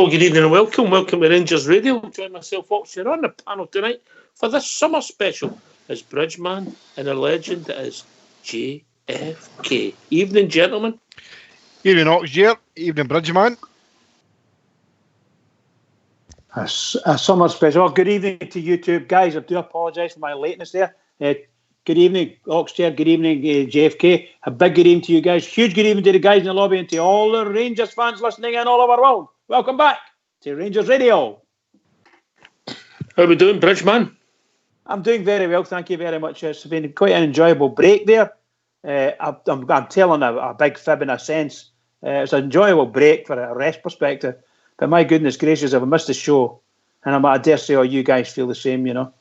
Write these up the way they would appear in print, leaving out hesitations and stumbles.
Hello, good evening and welcome. Welcome to Rangers Radio. Join myself, Fox, here on the panel tonight for this summer special is Bridgeman and a legend that is JFK. Evening, gentlemen. Evening, Oxgear. Evening, Bridgeman. A summer special. Good evening to you two guys. I do apologise for my lateness there. Good evening, Oxchair. Good evening, JFK. A big good evening to you guys. Huge good evening to the guys in the lobby and to all the Rangers fans listening in all over the world. Welcome back to Rangers Radio. How are we doing, Bridgeman? I'm doing very well, thank you very much. It's been quite an enjoyable break there. I'm telling a big fib in a sense. It's an enjoyable break for a rest perspective. But my goodness gracious, I've missed the show. And I dare say all you guys feel the same, you know.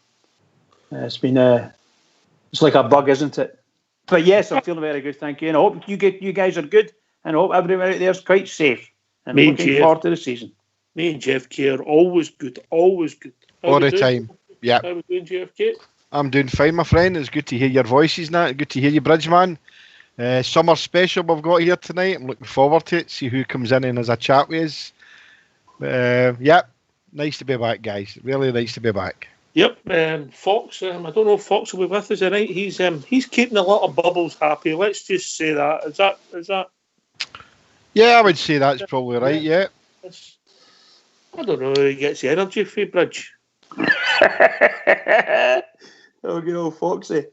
It's been... it's like a bug, isn't it? But yes, I'm feeling very good, thank you. And I hope you guys are good. And I hope everyone out there is quite safe. And looking forward to the season. Me and JFK are always good, always good. All the time. Yeah. How are we doing, JFK? I'm doing fine, my friend. It's good to hear your voices now. Good to hear you, Bridgeman. Summer special we've got here tonight. I'm looking forward to it. See who comes in and has a chat with us. Yeah, nice to be back, guys. Really nice to be back. Yep, Fox. I don't know if Fox will be with us tonight. He's keeping a lot of bubbles happy. Let's just say that. Is that? Yeah, I would say that's probably right. Yeah. I don't know. He gets the energy for Bridge. Oh, good old Foxy.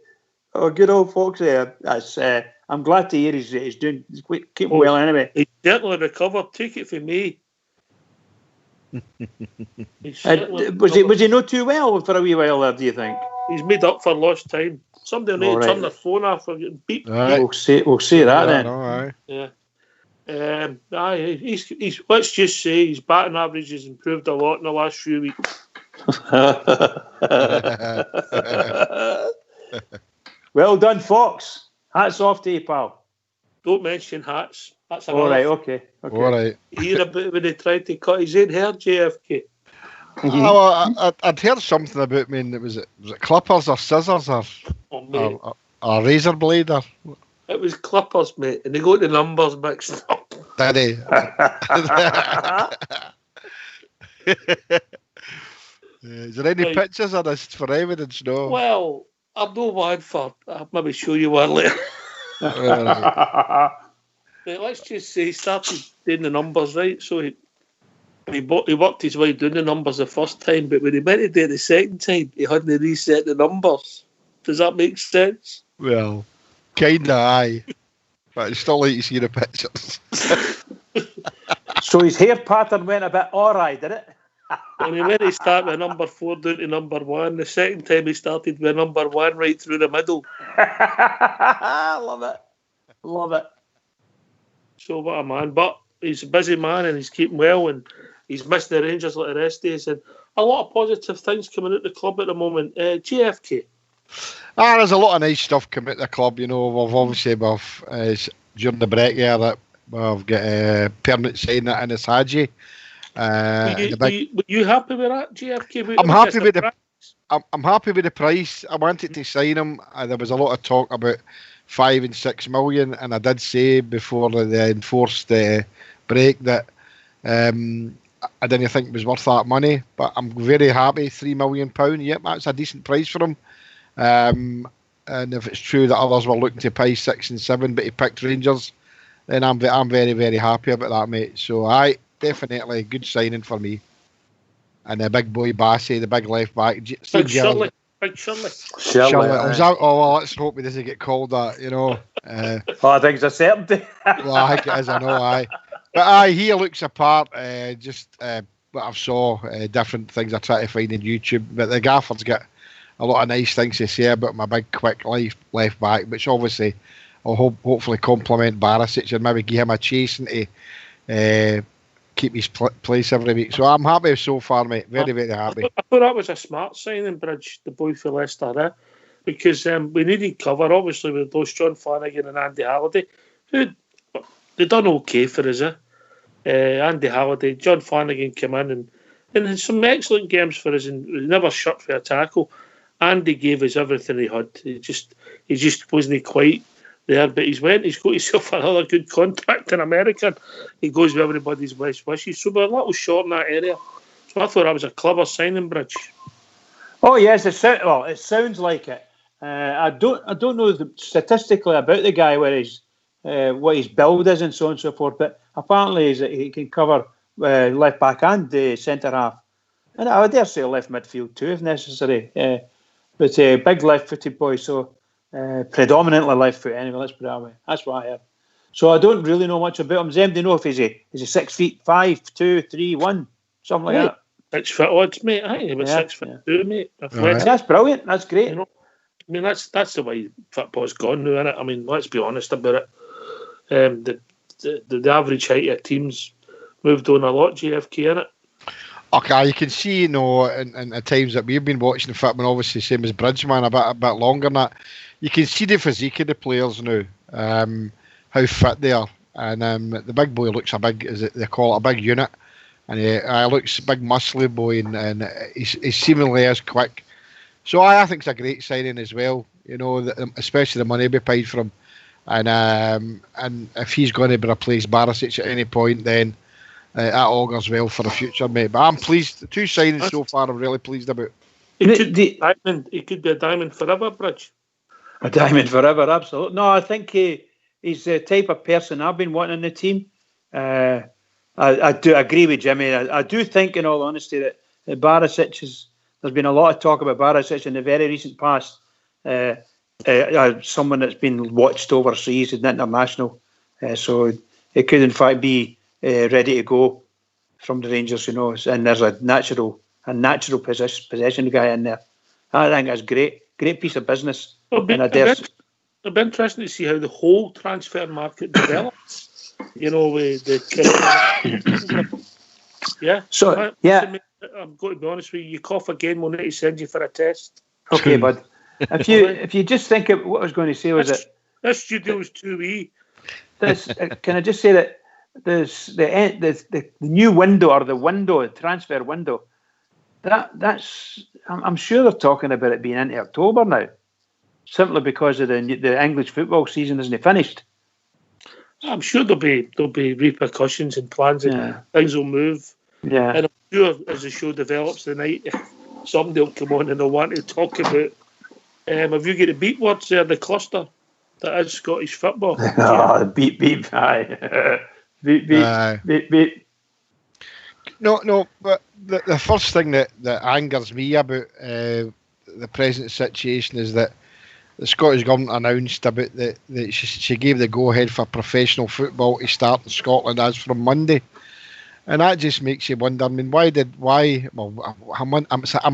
That's. I'm glad to hear he's doing. He's keeping well anyway. He's certainly recovered. Take it from me. Was he not too well for a wee while there, do you think? He's made up for lost time. Somebody need to turn their phone off or getting beeped. Right. We'll say that then. Aye. Yeah. He's let's just say his batting average has improved a lot in the last few weeks. Well done, Fox. Hats off to you, pal. Don't mention hats. That's all right. Okay. All right. You hear about when they tried to cut his own hair, JFK? I'd heard something about was it clippers or scissors or a razor blade or. It was clippers, mate, and they got the numbers mixed up. Did he? Is there any pictures of this for evidence? No. Well, I've no one for. I'll maybe show you one later. Let's just say he started doing the numbers right. So he worked his way doing the numbers the first time, but when he went to do it the second time, he hadn't reset the numbers. Does that make sense? Well, kinda, aye. But it's still like to see the pictures. So his hair pattern went a bit awry, did it? When he went to start with number 4 down to number 1, the second time he started with number 1 right through the middle. Love it. So what a man. But he's a busy man and he's keeping well and he's missed the Rangers like the rest of us. And a lot of positive things coming out the club at the moment. JFK. There's a lot of nice stuff coming out the club. You know, we've obviously during the break here that we've got a permanent signing in Anis Hadji. Were you happy with that, JFK? I'm happy with I'm happy with the price. I wanted to sign him. There was a lot of talk about 5 and 6 million, and I did say before the enforced break that I didn't think it was worth that money. But I'm very happy. £3 million. Yep, that's a decent price for him. And if it's true that others were looking to pay 6 and 7, but he picked Rangers, then I'm very, very happy about that, mate. So definitely a good signing for me. And the big boy Bassey, the big left back. Big Shirley. Let's hope he doesn't get called that, you know. I think it's a certainty. Well, I think it is, I know, aye. But he looks apart, what I've saw, different things I try to find on YouTube. But the gaffer's got a lot of nice things to say about my big, quick left back, which obviously will hopefully complement Barisic and maybe give him a chase and to keep his place every week. So I'm happy so far, mate. Very, very happy. I thought that was a smart signing, Bridge, the boy for Leicester, because we needed cover, obviously, with those John Flanagan and Andy Halliday, who they done okay for us. Andy Halliday, John Flanagan came in and had some excellent games for us and never shut for a tackle. Andy gave us everything he had. He just wasn't quite there, but he's got himself another good contract in America. He goes with everybody's best wishes. So we're a little short in that area. So I thought that was a clever signing, Bridge. Oh yes, it sounds like it. I don't know statistically about the guy where what his build is and so on and so forth, but apparently he can cover left back and centre half, and I dare say left midfield too if necessary. But big left-footed boy, so predominantly left foot anyway. Let's put it that way. That's what I have. So I don't really know much about him. Does anybody know if he's a 6'5", 2, 3, 1, something like that? 6 foot odds, mate. I think he was 6'2", mate. Right. That's brilliant. That's great. You know, I mean, that's the way football's gone now, isn't it? I mean, let's be honest about it. The average height of teams moved on a lot, GFK, innit? Okay, you can see, in the times that we've been watching the football, obviously same as Bridgeman, a bit longer than that. You can see the physique of the players now, how fit they are, and the big boy looks they call it a big unit, and he looks a big muscly boy, and he seemingly is quick. So I think it's a great signing as well. You know, especially the money be paid for him, and if he's going to replace Barisic at any point, then. That augurs well for the future, mate. But I'm pleased. The two signings so far, I'm really pleased about. He could be a diamond forever, Bridge. A diamond forever, absolutely. No, I think he's the type of person I've been wanting in the team. I do agree with Jimmy. I do think, in all honesty, that Barisic there's been a lot of talk about Barisic in the very recent past. Someone that's been watched overseas and international. So it could, in fact, be ready to go from the Rangers, you know, and there's a natural possession guy in there. I think that's great piece of business. It'll be interesting to see how the whole transfer market develops. You know, with the yeah. So I'm going to be honest with you. You cough again, we'll need to send you for a test. Okay, bud. If you just think of what I was going to say was this studio's too wee. Can I just say that? The new window or the transfer window, that's I'm sure they're talking about it being into October now, simply because of the English football season isn't finished. I'm sure there'll be repercussions and plans and things will move. Yeah, and I'm sure as the show develops tonight, somebody will come on and they'll want to talk about. Have you got the beat words there? The cluster that is Scottish football. Beep, aye. Beep. No, but the first thing that angers me about the present situation is that the Scottish Government announced about that she gave the go-ahead for professional football to start in Scotland as from Monday. And that just makes you wonder, I mean, I'm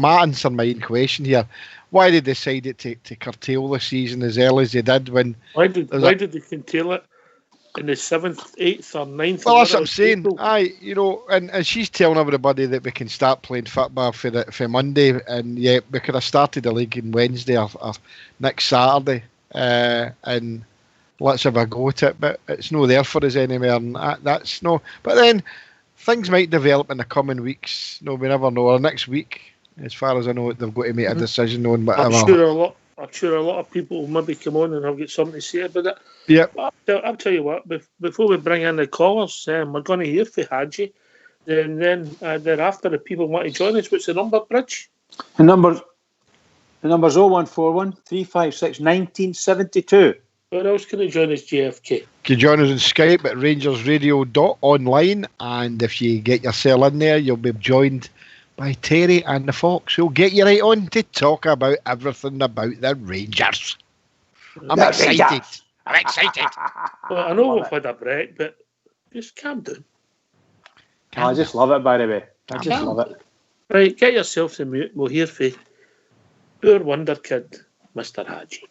answering my own question here. Why did they decide to curtail the season as early as they did? Why did they curtail it? In the 7th, 8th or 9th. Well, that's what I'm saying. Aye, you know, and she's telling everybody that we can start playing football for Monday, and yet we could have started the league on Wednesday or next Saturday, and let's have a go at it. But it's no there for us anymore, and that's no. But then things might develop in the coming weeks. No, we never know. Or next week, as far as I know, they've got to make a decision on whatever. I'm sure a lot of people will maybe come on and I'll get something to say about it. Yeah. I'll tell you what, before we bring in the callers, we're going to hear from Hadji. Then thereafter, the people want to join us. What's the number, Bridge? The number's 0141 356 1972. Where else can you join us, JFK? You can join us on Skype at rangersradio.online, and if you get yourself in there, you'll be joined by Terry and the Fox, who'll get you right on to talk about everything about the Rangers. I'm excited. Well, I know we've had a break, but just calm down. I just love it, by the way. I just love it. Right, get yourself to mute. We'll hear from poor wonder kid, Mr. Hadji.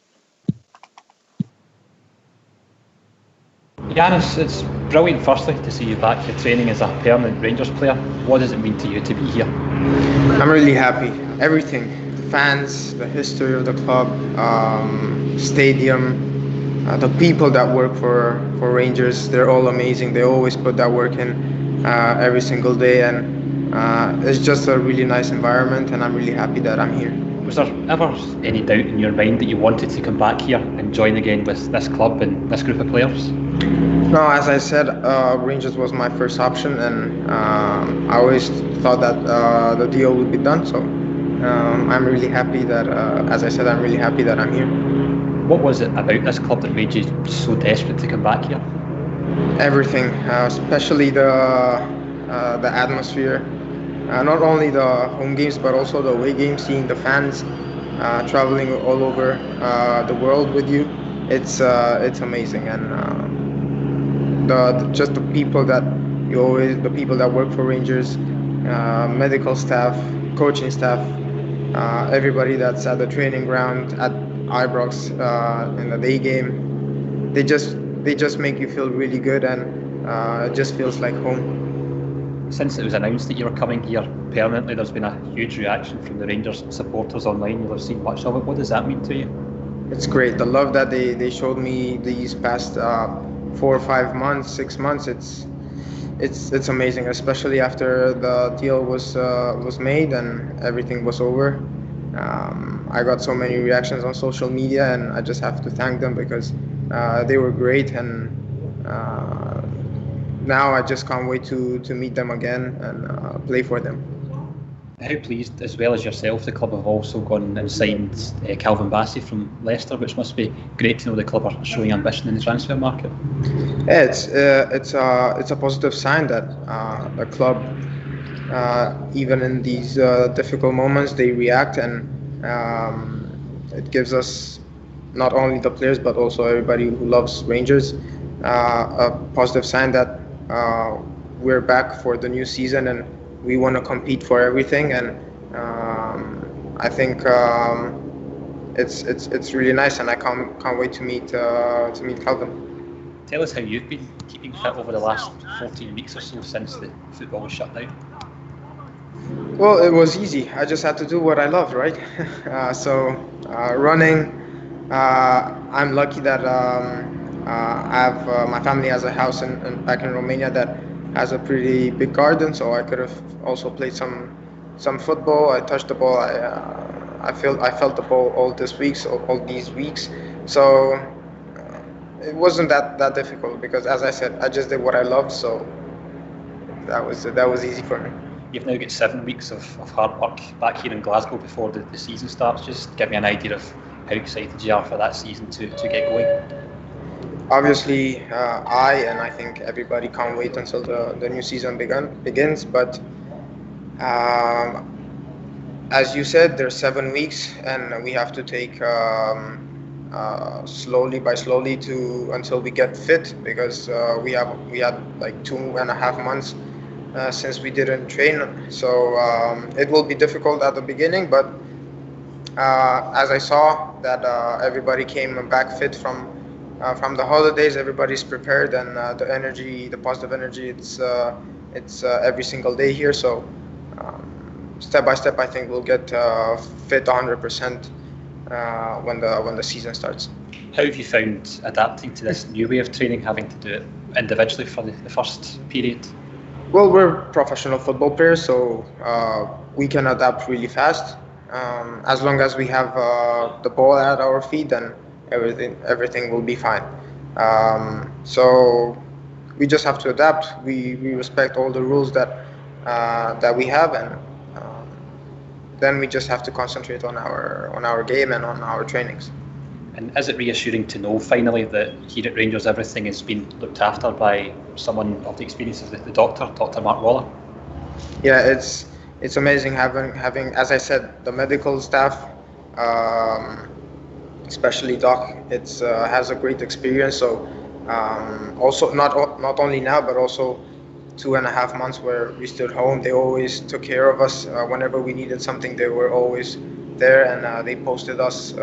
Yanis, it's brilliant firstly to see you back for training as a permanent Rangers player. What does it mean to you to be here? I'm really happy. Everything. The fans, the history of the club, stadium, the people that work for Rangers, they're all amazing. They always put that work in every single day, and it's just a really nice environment, and I'm really happy that I'm here. Was there ever any doubt in your mind that you wanted to come back here and join again with this club and this group of players? No, as I said, Rangers was my first option, and I always thought that the deal would be done. So I'm really happy that, as I said, I'm really happy that I'm here. What was it about this club that made you so desperate to come back here? Everything, especially the atmosphere. Not only the home games, but also the away games, seeing the fans traveling all over the world with you. It's amazing, and just the people that the people that work for Rangers, medical staff, coaching staff, everybody that's at the training ground, at Ibrox, in the day game, they just make you feel really good, and it just feels like home. Since it was announced that you were coming here permanently, there's been a huge reaction from the Rangers supporters online. You'll have seen much of it. What does that mean to you? It's great. The love that they showed me these past 4 or 5 months, 6 months. It's amazing, especially after the deal was made and everything was over. I got so many reactions on social media, and I just have to thank them because they were great, and now I just can't wait to meet them again and play for them. How pleased, as well as yourself, the club have also gone and signed Calvin Bassey from Leicester, which must be great to know the club are showing ambition in the transfer market. Yeah, it's a positive sign that the club, even in these difficult moments, they react, and it gives us, not only the players but also everybody who loves Rangers, a positive sign that we're back for the new season and we want to compete for everything, and I think it's really nice, and I can't wait to meet Calvin. Tell us how you've been keeping fit over the last 14 weeks or so since the football was shut down. Well, it was easy. I just had to do what I loved, right? Running. I'm lucky that I have my family has a house back in Romania that has a pretty big garden, so I could have also played some football. I touched the ball. I felt the ball all these weeks. So it wasn't that difficult because, as I said, I just did what I loved. So that was easy for me. You've now got 7 weeks of hard work back here in Glasgow before the season starts. Just give me an idea of how excited you are for that season to get going. Obviously, I think everybody can't wait until the new season begins. But as you said, there's 7 weeks, and we have to take slowly until we get fit, because we had like 2.5 months since we didn't train. So it will be difficult at the beginning, but as I saw that everybody came back fit from the holidays, everybody's prepared, and the positive energy, it's every single day here. So step by step, I think we'll get fit 100% when the season starts. How have you found adapting to this new way of training, having to do it individually for the first period? Well, we're professional football players, so we can adapt really fast. As long as we have the ball at our feet, then everything will be fine. So we just have to adapt. We respect all the rules that we have, and then we just have to concentrate on our game and on our trainings. And is it reassuring to know finally that here at Rangers everything has been looked after by someone of the experience of the doctor, Dr. Mark Waller? Yeah, it's amazing having, as I said, the medical staff, especially Doc. Has a great experience. So also not only now, but also 2.5 months where we stood home. They always took care of us. Whenever we needed something, they were always there, and they posted us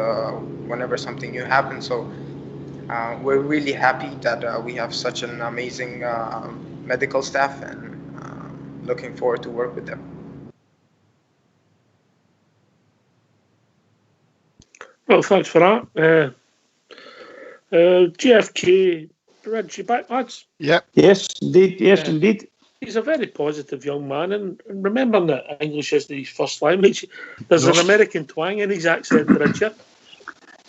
whenever something new happened. So we're really happy that we have such an amazing medical staff, and looking forward to work with them. Well, thanks for that. GFK, Reg, you back, lads? Yep. Yes, indeed. He's a very positive young man, and remembering that English isn't his first language, there's an American twang in his accent, Richard.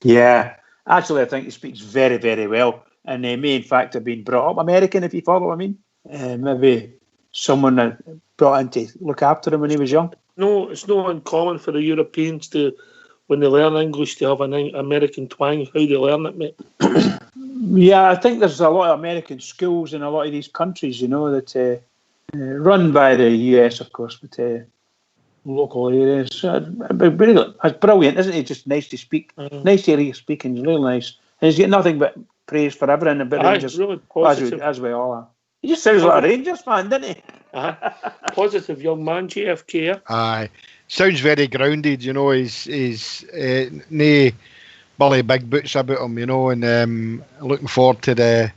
Yeah, actually, I think he speaks very, very well, and he may, in fact, have been brought up American, if you follow what I mean. Maybe someone that brought in to look after him when he was young. No, it's not uncommon for the Europeans to, when they learn English, to have an American twang. How they learn it, mate? Yeah, I think there's a lot of American schools in a lot of these countries, that run by the US, of course, but local areas. It's brilliant, isn't it? Just nice to speak. Nice to hear you speaking. It's really nice. And he's got nothing but praise for everything about Rangers. Really positive. As we all are. He just sounds like a Rangers fan, doesn't he? Positive young man, JFK. Aye. Sounds very grounded, he's nae Billy Big Boots about him, and looking forward to the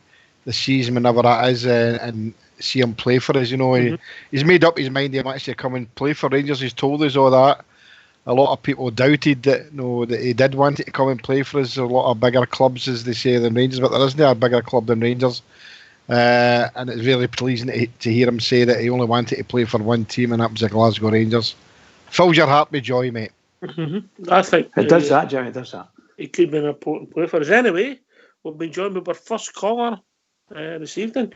season whenever that is and see him play for us, He's made up his mind he wants to come and play for Rangers. He's told us all that. A lot of people doubted that he did want to come and play for us. A lot of bigger clubs, as they say, than Rangers, but there isn't a bigger club than Rangers. And it's really pleasing to hear him say that he only wanted to play for one team, and that was the Glasgow Rangers. Fills your heart with joy, mate. Mm-hmm. I think it does that, Jimmy. It does that. He could be an important player for us. Anyway, we'll be joined with our first caller this evening.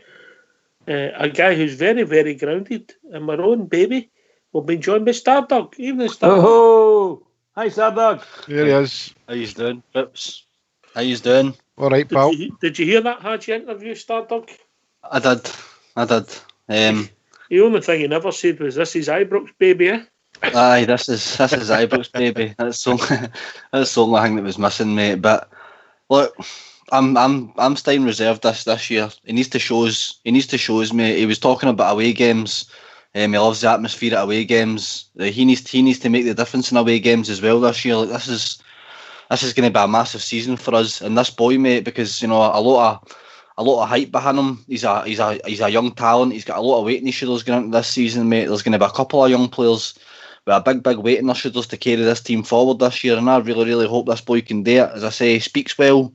A guy who's very, very grounded, and my own baby. We'll be joined by Stardog. Evening, Stardog. Oh, hi, Stardog. There he is. How you doing, Pips? How you doing? All right, pal. Did you hear that Hadji interview, Stardog? I did. The only thing he never said was, "This is Ibrox, baby." Eh? Aye, this is Ibrox, baby. That's the only thing that was missing, mate. But look, I'm staying reserved this year. He needs to show us, mate. He was talking about away games. He loves the atmosphere at away games. He needs to make the difference in away games as well this year. Like, this is going to be a massive season for us and this boy, mate, because a lot of hype behind him. He's a young talent. He's got a lot of weight in his shoulders going into this season, mate. There's going to be a couple of young players with a big weight in their shoulders to carry this team forward this year, and I really hope this boy can do it. As I say, he speaks well.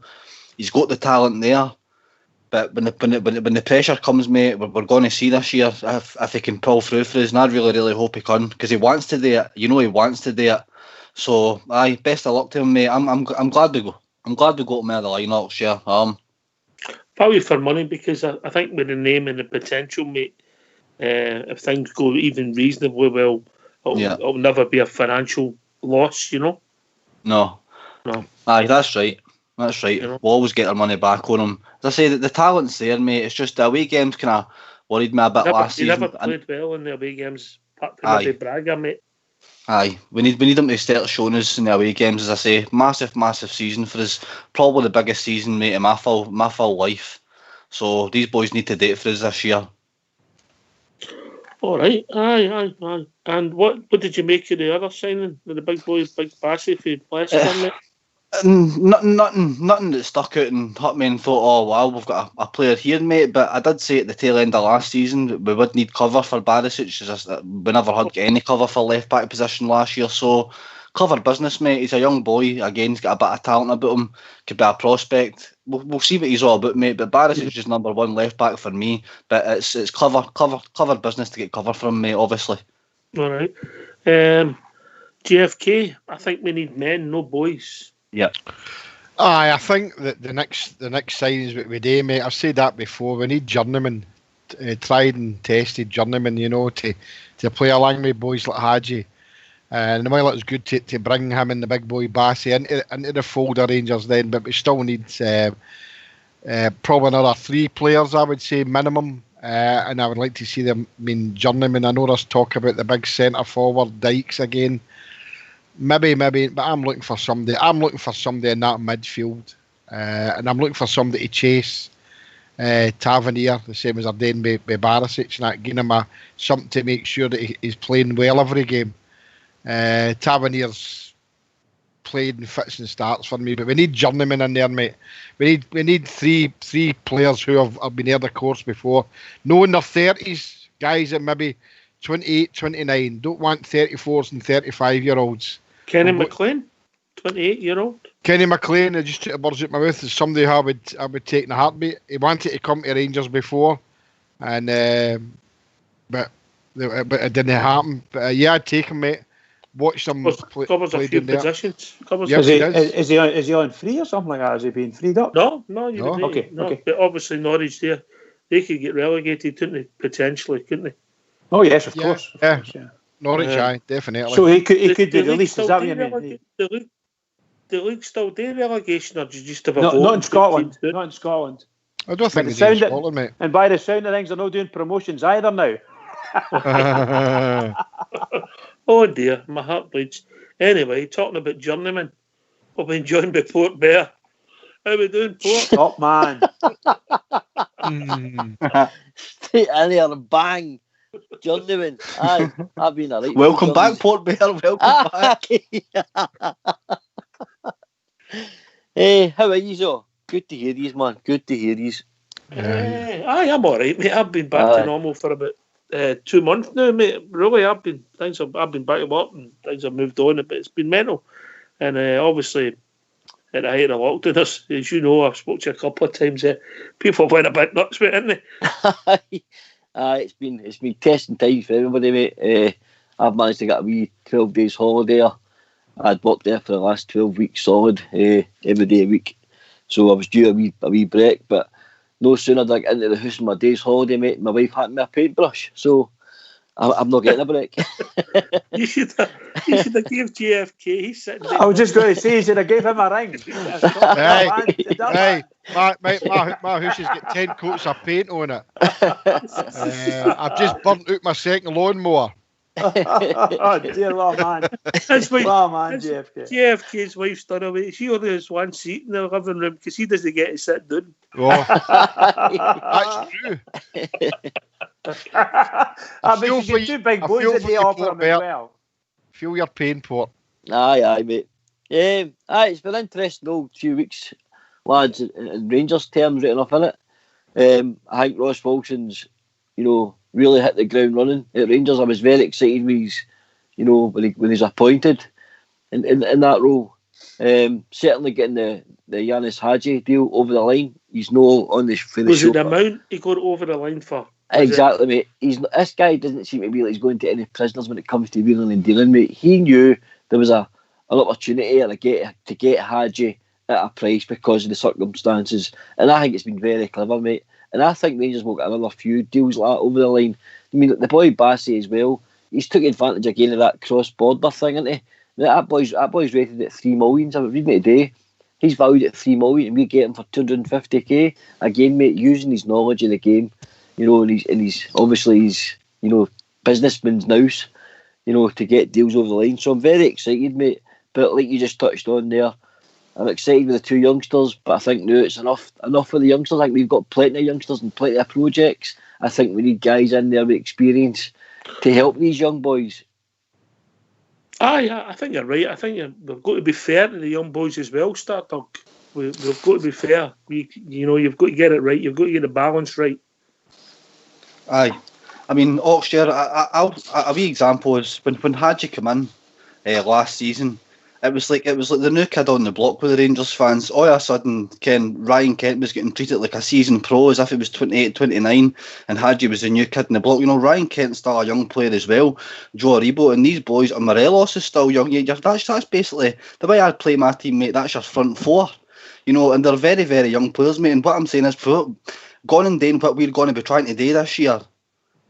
He's got the talent there. But when the pressure comes, mate, we're going to see this year if he can pull through for us, and I really hope he can, because he wants to do it. He wants to do it. So, aye, best of luck to him, mate. I'm glad we go. I'm glad we got him out of the lineup, sure. Value for money, because I think with the name and the potential, mate, if things go even reasonably well, it'll never be a financial loss, No. Aye, that's right. That's right. We'll always get our money back on him. As I say, the talent's there, mate. It's just the away games kind of worried me a bit last season. He never played well in the away games, apart from maybe Braga, mate. Aye, we need him to start showing us in the away games. As I say, massive season for us. Probably the biggest season, mate, in my full life. So these boys need to do it for us this year. All right, aye. And what did you make of the other signing with the big boys, Big Bassey for Leicester, mate? Nothing that stuck out and hit me and thought, oh wow, we've got a player here, mate. But I did say at the tail end of last season we would need cover for Barisic. We never had any cover for left back position last year, so clever business, mate. He's a young boy. Again, he's got a bit of talent about him. Could be a prospect. We'll see what he's all about, mate. But Barisic is number one left back for me. But it's clever business to get cover from, mate. Obviously. All right. JFK. I think we need men, no boys. Yeah. I think that the next signings what we do, mate. I've said that before. We need journeymen, tried and tested journeymen, to play along with boys like Hadji. And while it was good to bring him and the big boy Bassey into the fold of Rangers then, but we still need probably another 3 players, I would say, minimum. And I would like to see them, journeymen. I know there's talk about the big centre forward, Dykes again. Maybe, but I'm looking for somebody. I'm looking for somebody in that midfield. And I'm looking for somebody to chase Tavernier, the same as I did with Barisic, and that, giving him something to make sure that he's playing well every game. Tavernier's played in fits and starts for me, but we need journeymen in there, mate. We need three players who have been here the course before. No in their 30s, guys that maybe 28, 29. Don't want 34s and 35-year-olds. Kenny McLean, 28-year-old. Kenny McLean, I just took the words out my mouth, is somebody who I would take in a heartbeat. He wanted to come to Rangers before, and but it didn't happen. But yeah, I'd take him, mate. Watch them covers a play few down there. positions. Covers Yep, is he on free or something like that? Is he being freed up? No, Okay. But obviously Norwich there, they could get relegated, couldn't they? Potentially, couldn't they? Oh yes, of Yeah, course. yeah. Of course, yeah. Norwich, aye, definitely. So he could be The league released. Is still that what do you mean? relegation? The league still do relegation, or do you just have a No, vote not in and put Scotland. teams down? Not in Scotland. I don't think the they do in sound Scotland, mate. And by the sound of things, they're not doing promotions either now. Oh dear, my heart bleeds. Anyway, talking about journeymen, I've been joined by Port Bear. How we doing, Port? Top man. Straight in there and bang. Journeyman. Aye, I've been a right. Welcome back, Port Bear. Welcome back. Hey, how are you, so? Good to hear you, man. Good to hear you. Aye, I'm all right, mate. I've been back to normal for about 2 months now, mate. Really, I've been back to work and things have moved on, but it's been mental. And obviously, at the height of the lockdown, as you know, I've spoke to you a couple of times. People went a bit nuts with it, didn't they? It's been testing times for everybody, mate. I've managed to get a wee 12 days holiday. I'd worked there for the last 12 weeks solid, every day a week. So I was due a wee break, but no sooner did I get into the house on my day's holiday, mate, my wife had me a paintbrush. So I'm not getting a break. You should have gave JFK. He's sitting there. I was just going to say, you should have gave him a ring. Hey, my house has got 10 coats of paint on it. I've just burnt out my second lawnmower. Oh dear Lord, man. That's why JFK. JFK's wife's done away. She only has one seat in the living room because he doesn't get to sit down. Oh, that's true. I mean, you get two big boys at the opera as well. Feel your pain, Port. Aye, mate. It's been interesting old few weeks, lads, in Rangers terms, right enough, innit? I think Ross Wilson's, really hit the ground running at Rangers. I was very excited when he's appointed in that role. Certainly getting the Yanis Hadji deal over the line. He's no on the for the Was show. it the amount he got over the line for? Exactly, mate. This guy doesn't seem to be like he's going to any prisoners when it comes to wheeling and dealing, mate. He knew there was an opportunity to get Hadji at a price because of the circumstances, and I think it's been very clever, mate. And I think Rangers will get another few deals like that over the line. I mean, the boy Bassey as well. He's took advantage again of that cross-border thing, isn't he? That boy's rated at 3 million. I was reading it today. He's valued at 3 million, and we get him for 250k. Again, mate, using his knowledge of the game, and he's obviously businessman's nous, to get deals over the line. So I'm very excited, mate. But like you just touched on there, I'm excited with the 2 youngsters, but I think now it's enough for the youngsters. I think we've got plenty of youngsters and plenty of projects. I think we need guys in there with experience to help these young boys. Aye, I think you're right. I think we've got to be fair to the young boys as well, Stardog. We've got to be fair. You've got to get it right. You've got to get the balance right. Aye. I mean, Oxshire, a wee example is when Hadji came in last season, it was like the new kid on the block with the Rangers fans. All of a sudden, Ryan Kent was getting treated like a seasoned pro as if he was 28, 29, and Hadji was a new kid in the block. Ryan Kent's still a young player as well. Joe Aribo and these boys, and Morelos is still young. That's basically the way I'd play my team, mate. That's your front four, and they're very, very young players, mate. And what I'm saying is, gone and doing what we're going to be trying to do this year,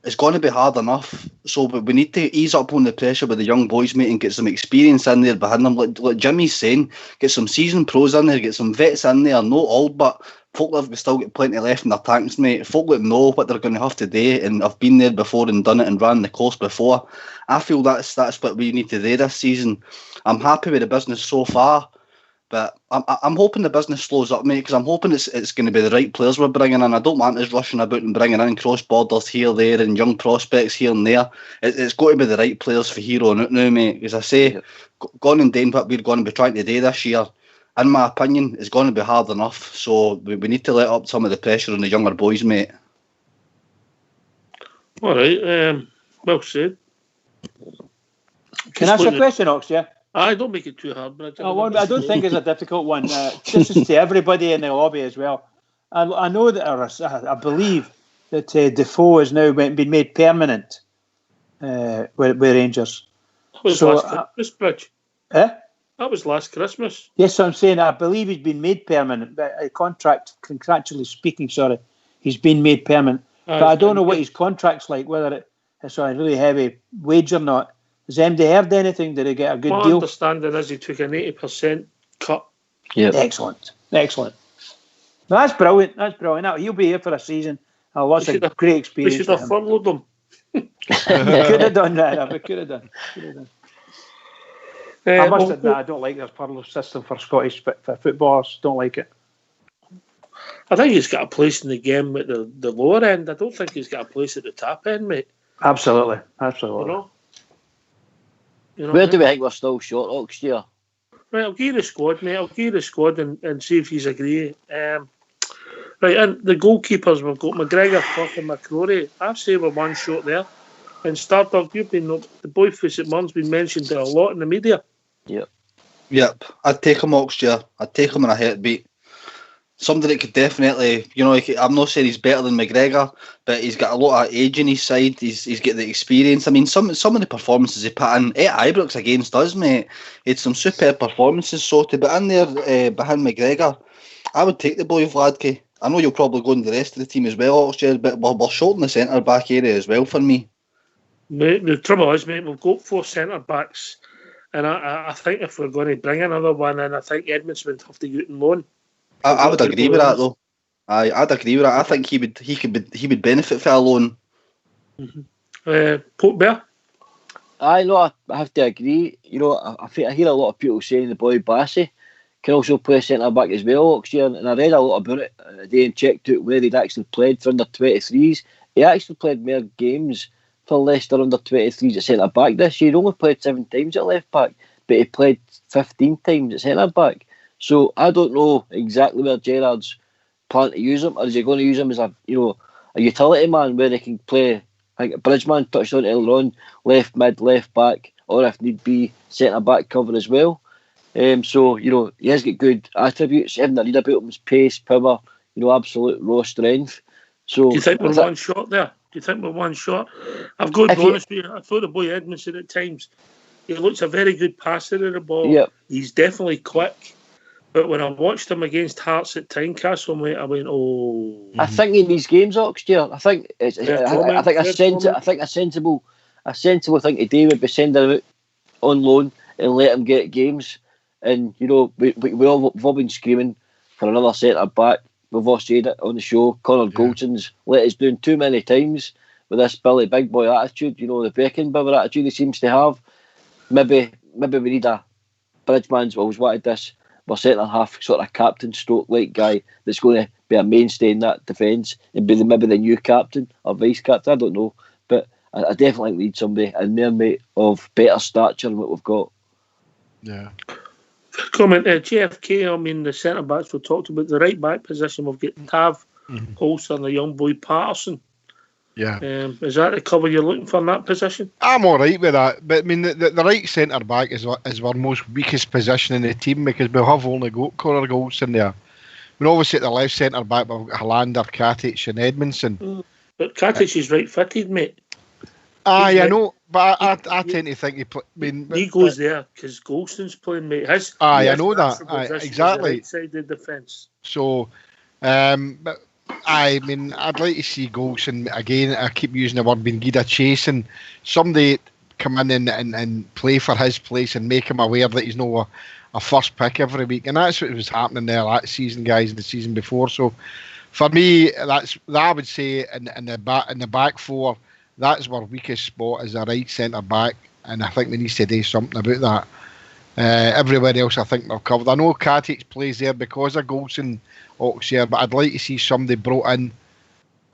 it's going to be hard enough. So we need to ease up on the pressure with the young boys, mate, and get some experience in there behind them. Like Jimmy's saying, get some seasoned pros in there, get some vets in there. Not all, but folk that have still got plenty left in their tanks, mate. Folk that know what they're going to have to do and have been there before and done it and ran the course before. I feel that's what we need to do this season. I'm happy with the business so far, but I'm hoping the business slows up, mate, because I'm hoping it's going to be the right players we're bringing in. I don't want us rushing about and bringing in cross-borders here, there, and young prospects here and there. It's got to be the right players for here on out now, mate. As I say, gone and doing what we're going to be trying to do this year, in my opinion, is going to be hard enough. So we need to let up some of the pressure on the younger boys, mate. All right, well said. Can I ask a question, Ox? Yeah. I don't make it too hard, but I don't think it's a difficult one. This is to everybody in the lobby as well. I know that, I believe that Defoe has now been made permanent with Rangers. That was last Christmas, Bridge. That was last Christmas. Yes, I'm saying I believe he's been made permanent, but contractually speaking, he's been made permanent. But I don't know what his contract's like, whether it's on a really heavy wage or not. Has MD heard anything? Did he get a good deal? My understanding is he took an 80% cut. Yeah. Excellent. That's brilliant. He'll be here for a season. Lots of great experience. We should have furloughed him. Could have done that. We could have done. I must admit, I don't like this furlough system for Scottish for footballers. Don't like it. I think he's got a place in the game at the lower end. I don't think he's got a place at the top end, mate. Absolutely. You know, where do we think we're still short, Oxtear? Right, I'll give you the squad, mate. I'll give you the squad and see if he's agree. Right, and the goalkeepers, we've got McGregor, Clough and McCrory. I'd say we're one short there. And Stardog, the boy for St Murn's been mentioned a lot in the media. Yep. I'd take him, Oxtear. I'd take him in a heartbeat. Somebody that could definitely, I'm not saying he's better than McGregor, but he's got a lot of age in his side. He's got the experience. I mean, some of the performances he put in at Ibrox against us, mate, it's some superb performances. So to be in there behind McGregor, I would take the boy Vladke. I know you'll probably go in the rest of the team as well, Oxtear, but we're short in the centre back area as well for me. Mate, the trouble is, mate, we've got 4 centre backs, and I think if we're going to bring another one in, I think Edmondson would have to get on loan. I would agree with that, though. I'd agree with that. I think he would benefit from a loan. Pope Bear? I know. I have to agree. I hear a lot of people saying the boy Bassey can also play centre back as well, Oxtear, and I read a lot about it today and checked out where he'd actually played for under 23s. He actually played more games for Leicester under 23s at centre back this year. He only played 7 times at left back, but he played 15 times at centre back. So I don't know exactly where Gerrard's planning to use him, or is he going to use him as a utility man where they can play? I think Bridgman touched on it earlier on, left mid, left back, or if need be, centre back cover as well. So he has got good attributes. Everything I read about him is pace, power, absolute raw strength. So do you think we're one shot there? I've got to be honest with you. I thought the boy Edmondson at times, he looks a very good passer of the ball. Yep. He's definitely quick. But when I watched him against Hearts at Tynecastle, mate, I went, oh. I think in these games, Oxtear, I think a sensible thing to do would be sending him out on loan and let him get games. And we've all been screaming for another centre back. We've all said it on the show. Connor Goldson's let us down too many times with this Billy Big Boy attitude. The Beckenbauer attitude he seems to have. Maybe we need a Bridgman's always wanted this. We're centre half sort of captain stroke like guy that's going to be a mainstay in that defence and be maybe the new captain or vice captain. I don't know, but I definitely need somebody in there, mate, of better stature than what we've got. Yeah. Comment, JFK, I mean, the centre backs we talked about, the right back position, we've got Tav, Holster, and the young boy Patterson. Yeah. Is that the cover you're looking for in that position? I'm all right with that, but I mean the right centre back is our most weakest position in the team because we have only got Connor Goldson there. I mean, obviously at the left centre back we've got Hollander, Katic, and Edmondson. But Katic is right fitted, mate. I know, but I tend to think he goes there because Goldson's playing, mate. I know that exactly. Right side of the defence. So, but I mean, I'd like to see Golson again. I keep using the word Bengida chasing somebody come in and play for his place and make him aware that he's not a first pick every week, and that's what was happening there last season, guys, and the season before. So, for me, that I would say in the back four, that's our weakest spot is a right centre back, and I think we need to do something about that. Everywhere else, I think we're covered. I know Katic plays there because of Golson, Oxford, but I'd like to see somebody brought in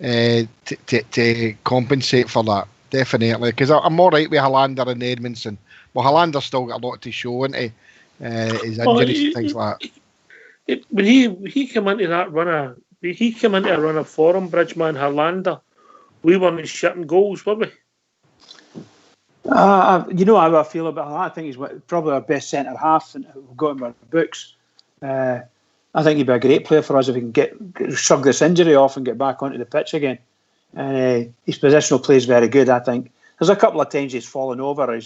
to compensate for that, definitely. Because I'm all right with Hollander and Edmondson. Well, Hollander's still got a lot to show, isn't he? His injuries and things like that. When he came into that runner, he came into a runner for him, Bridgman, Hollander. We weren't shitting goals, were we? How I feel about that. I think he's probably our best centre half, and we've got him in our books. I think he'd be a great player for us if we can shrug this injury off and get back onto the pitch again. and his positional play is very good. I think there's a couple of times he's fallen over.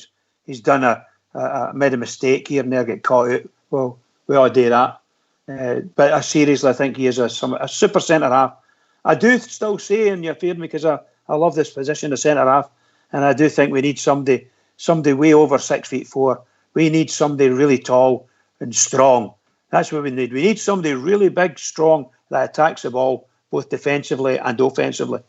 He's done made a mistake here and there, get caught out. Well, we all do that. But seriously, I think he is a super centre half. I do still say, and you've heard me, because I love this position of centre half, and I do think we need somebody way over 6'4". We need somebody really tall and strong. That's what we need. We need somebody really big, strong, that attacks the ball both defensively and offensively.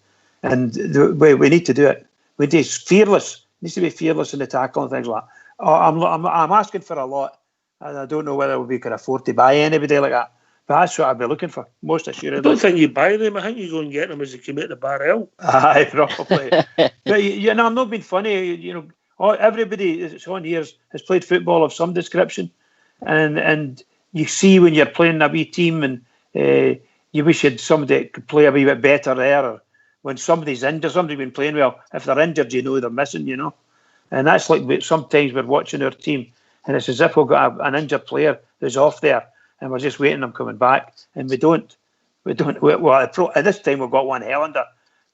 And we need to do it. We need fearless. It needs to be fearless in the tackle and things like that. I'm asking for a lot, and I don't know whether we can afford to buy anybody like that. But that's what I'd be looking for, most assuredly. I don't think you buy them. I think you go and get them as they come out the barrel. Aye, probably. But I'm not being funny. Everybody that's on here has played football of some description, and you see when you're playing a wee team, and you wish you had somebody that could play a wee bit better there. Or when somebody's injured, somebody's been playing well. If they're injured, they're missing. And that's like sometimes we're watching our team, and it's as if we've got an injured player who's off there, and we're just waiting them coming back, and we don't. Well, at this time we've got one Helander,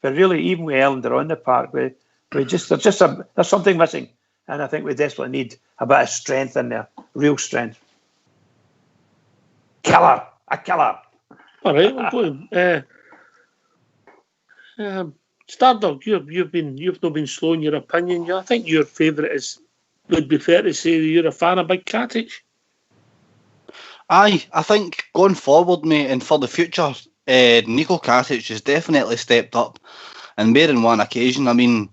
but really, even with Helander on the park, there's something missing, and I think we desperately need a bit of strength in there, real strength. A killer. All right, we'll go. Stardog, you've not been slow in your opinion. I think your favourite would be fair to say that you're a fan of Big Katic. Aye, I think going forward, mate, and for the future, Niko Katic has definitely stepped up, and more than one occasion. I mean,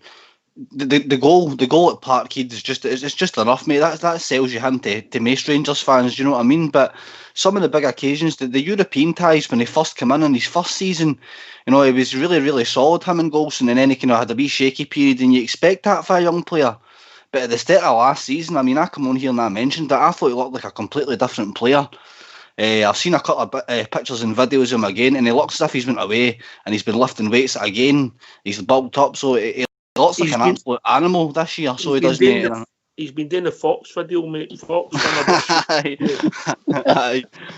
the goal at Parkhead is just enough, mate. That sells you him to most Rangers fans. Do you know what I mean? But some of the big occasions, the European ties when he first came in his first season, he was really, really solid, him and Golson, and then he had a wee shaky period, and you expect that for a young player. But at the start of last season, I mean, I come on here and I mentioned that I thought he looked like a completely different player. I've seen a couple of pictures and videos of him again, and he looks as if he's went away and he's been lifting weights again. He's bulked up, so he looks like an absolute animal this year. So he does, mate. He's been doing the Fox video, mate. Fox. Aye.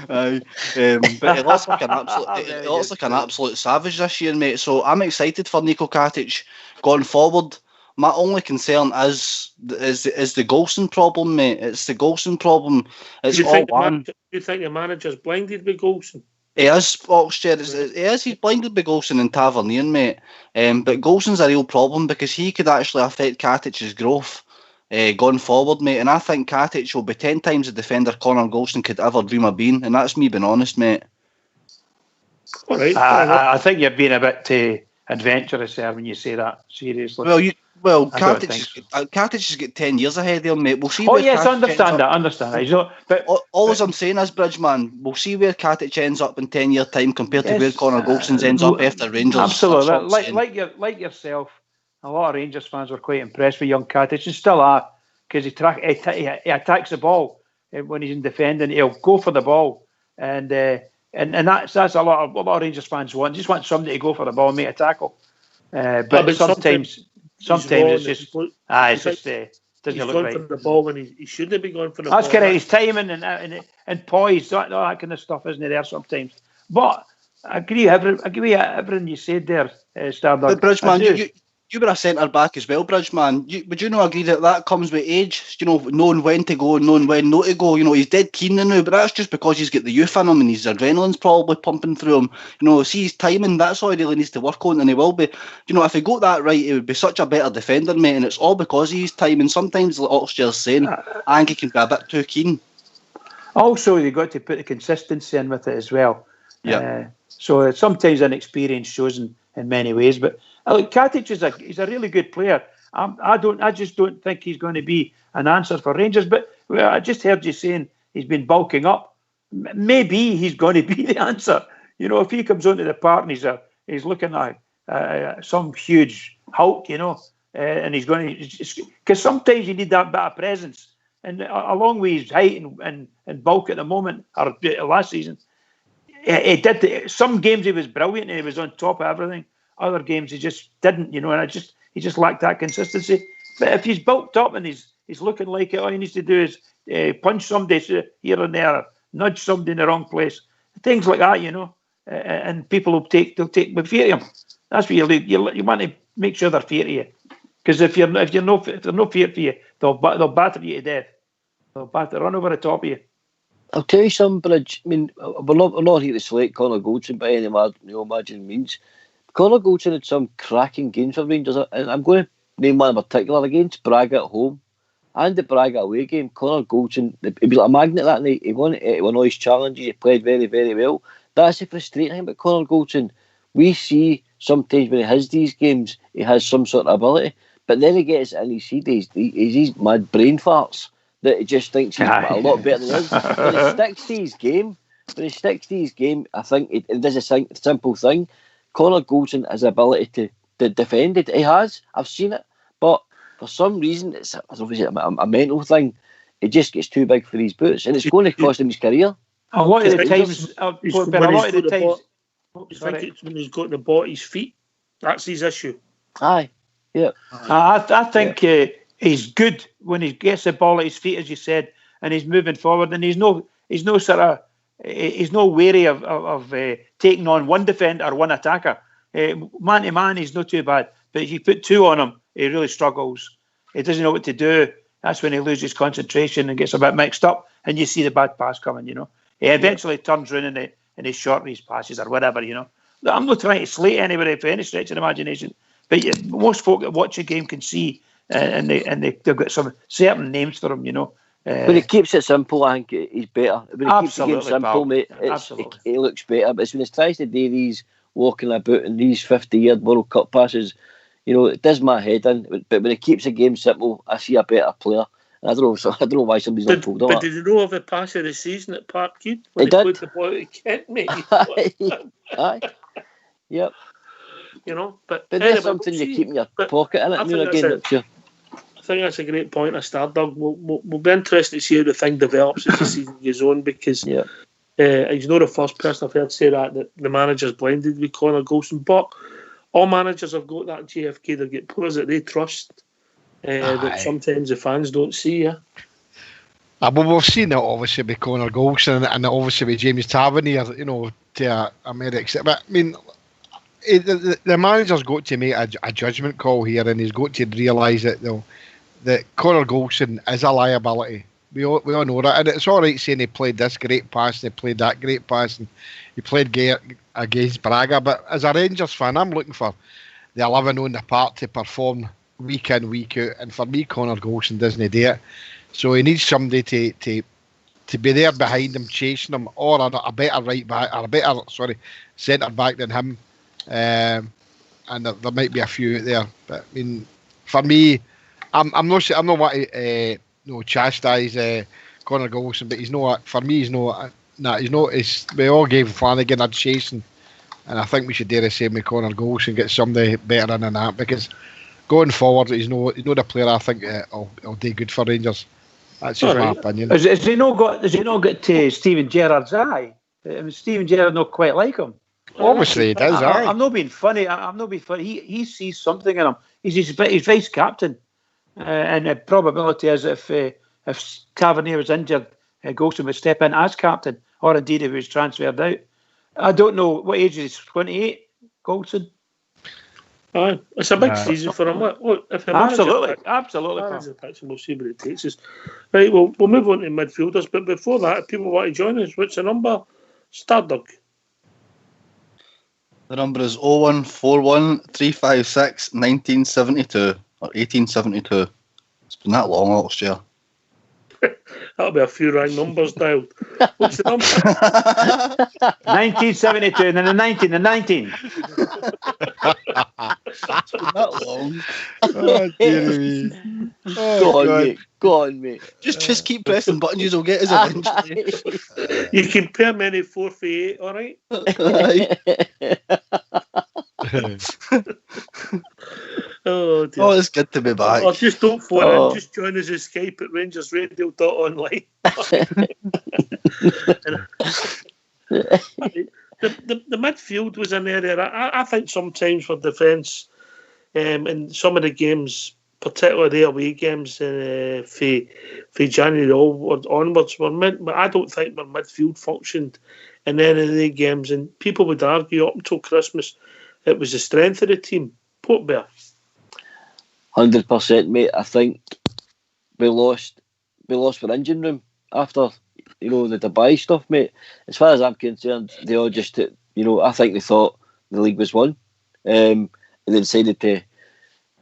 But he looks like an absolute savage this year, mate. So I'm excited for Niko Katic going forward. My only concern is the Golson problem, mate. It's the Golson problem. It's all one. You think the manager's blinded by Golson? He is, Oxford. He is. He's blinded by Golson and Tavernier, mate. But Golson's a real problem because he could actually affect Katic's growth going forward, mate. And I think Katic will be 10 times the defender Connor Golson could ever dream of being. And that's me being honest, mate. All right. I think you're being a bit adventurous there when you say that, seriously. Katic has got 10 years ahead of him, mate. We'll see. I understand that. But all I'm saying is, Bridgeman, we'll see where Katic ends up in 10 year time compared to where Connor Golson ends up after Rangers. Absolutely, like yourself, a lot of Rangers fans were quite impressed with young Katic, and still are, because he attacks the ball when he's in defending. He'll go for the ball, and that's a lot of Rangers fans want. Just want somebody to go for the ball and make a tackle. But sometimes it's just doesn't look right. For the ball when he shouldn't be going for the ball. That's correct. His timing and poise, all that kind of stuff, isn't it there sometimes? But I agree with everything you said there, Stardust. But Bridgeman, you were a centre back as well, Bridgeman. Would you not agree that comes with age? Knowing when to go and knowing when not to go. He's dead keen now, but that's just because he's got the youth in him and his adrenaline's probably pumping through him. See his timing, that's all he really needs to work on, and he will be. if he got that right, he would be such a better defender, mate, and it's all because of his timing. Sometimes, like Oxford's saying, I think he can be a bit too keen. Also, you've got to put the consistency in with it as well. Yeah. So sometimes inexperience shows in many ways, but Katic he's a really good player. I just don't think he's going to be an answer for Rangers. But I just heard you saying he's been bulking up. Maybe he's going to be the answer. If he comes onto the park and he's looking like some huge Hulk, and he's going to, because sometimes you need that bit of presence. And along with his height and bulk at the moment, or last season, he did. Some games he was brilliant and he was on top of everything. Other games he just didn't, and he just lacked that consistency. But if he's bulked up and he's looking like it, all he needs to do is punch somebody here and there, nudge somebody in the wrong place, things like that, and people will take with fear of him. That's what you want to make sure they're fair to you. Because if they're no fair for you, they'll batter you to death. They'll run over the top of you. I'll tell you something, Bridge. I mean, we're not here to select Connor Goldson by any imagined means. Connor Goldson had some cracking games for Rangers, and I'm going to name one in particular against Braga at home and the Braga away game. Connor Goldson, he was like a magnet that night. He won all his challenges. He played very, very well. That's the frustrating thing about Connor Goldson. We see sometimes when he has these games, he has some sort of ability, but then he gets in his head, he's mad brain farts that he just thinks he's a lot better than he is. When he sticks to his game, I think it does a simple thing. Connor Goldson has the ability to defend it. He has. I've seen it. But for some reason, it's obviously a mental thing. It just gets too big for his boots, and it's going to cost him his career. A lot of the times, you think it's when he's got the ball at his feet. That's his issue. Aye. Yeah. I think he's good when he gets the ball at his feet, as you said, and he's moving forward, and he's no wary of taking on one defender or one attacker. Man to man, he's not too bad. But if you put two on him, he really struggles. He doesn't know what to do. That's when he loses concentration and gets a bit mixed up, and you see the bad pass coming. He eventually turns around and he shortens his passes or whatever. I'm not trying to slate anybody for any stretch of the imagination, but most folk that watch a game can see, and they've got some certain names for him. When he keeps it simple, I think he's better. When he keeps the game simple, pal. Mate, he looks better. But when he tries to do these walking about in these 50-yard World Cup passes, it does my head in. But when he keeps the game simple, I see a better player. And I don't know why somebody's not told him that. But did you know of the pass of the season at Parkhead? He did. Put the ball to Kent, mate. Aye. Yep. But there's something you keep in your pocket, in it? I think that's a great point of start, Doug. We'll be interested to see how the thing develops as the season goes on, because he's not the first person I've heard say that the manager's blended with Connor Goldson. But all managers have got that JFK. They get players that they trust, that sometimes the fans don't see. Well, we've seen it obviously with Connor Goldson and obviously with James Tavernier, to America. But I mean, the manager's got to make a judgment call here, and he's got to realise that Connor Goldson is a liability. We all know that, and it's all right saying he played this great pass and he played that great pass and he played against Braga, but as a Rangers fan, I'm looking for the 11 on the park to perform week in, week out, and for me, Connor Goldson doesn't do it. So he needs somebody to be there behind him, chasing him, or a better right back, or a better centre back than him. And there might be a few out there, but I mean, for me, I'm not wanting to chastise Connor Goldson, but he's not. For me, he's not. He's not. We all gave Flanagan a chasing, and I think we should do the same with Connor Goldson, get somebody better than that, because going forward, he's not the player I think will do good for Rangers. That's just my opinion. Has he not got to Steven Gerrard's eye? Steven Gerrard not quite like him. Obviously, he does. I'm not being funny. He sees something in him. He's vice captain, and the probability is if Tavernier was injured, Goldson would step in as captain, or indeed if he was transferred out. I don't know what age is he. 28, Goldson. It's a big season for him. Look, if absolutely. We'll see where it takes us. Right, we'll move on to midfielders, but before that, if people want to join us, what's the number? Start, Doug. The number is 0141 356 1972 or 1872. It's been that long, little share. That'll be a few wrong numbers dialed. What's the number? 1972 and then the 19. It's been that long. Oh, dear me. Go on, mate. Just keep pressing buttons, you'll get us eventually. You can pair many 4 for 8, alright? Oh, dear. Oh, it's good to be back. Or just don't phone in, just join us at Skype at rangersradio.online. The midfield was an area, I think sometimes for defence, in some of the games, particularly the away games for January onwards, I don't think our midfield functioned in any of the games, and people would argue up until Christmas it was the strength of the team. Port Bear. 100%, mate. I think we lost for engine room after the Dubai stuff, mate. As far as I'm concerned, they all just I think they thought the league was won, and they decided to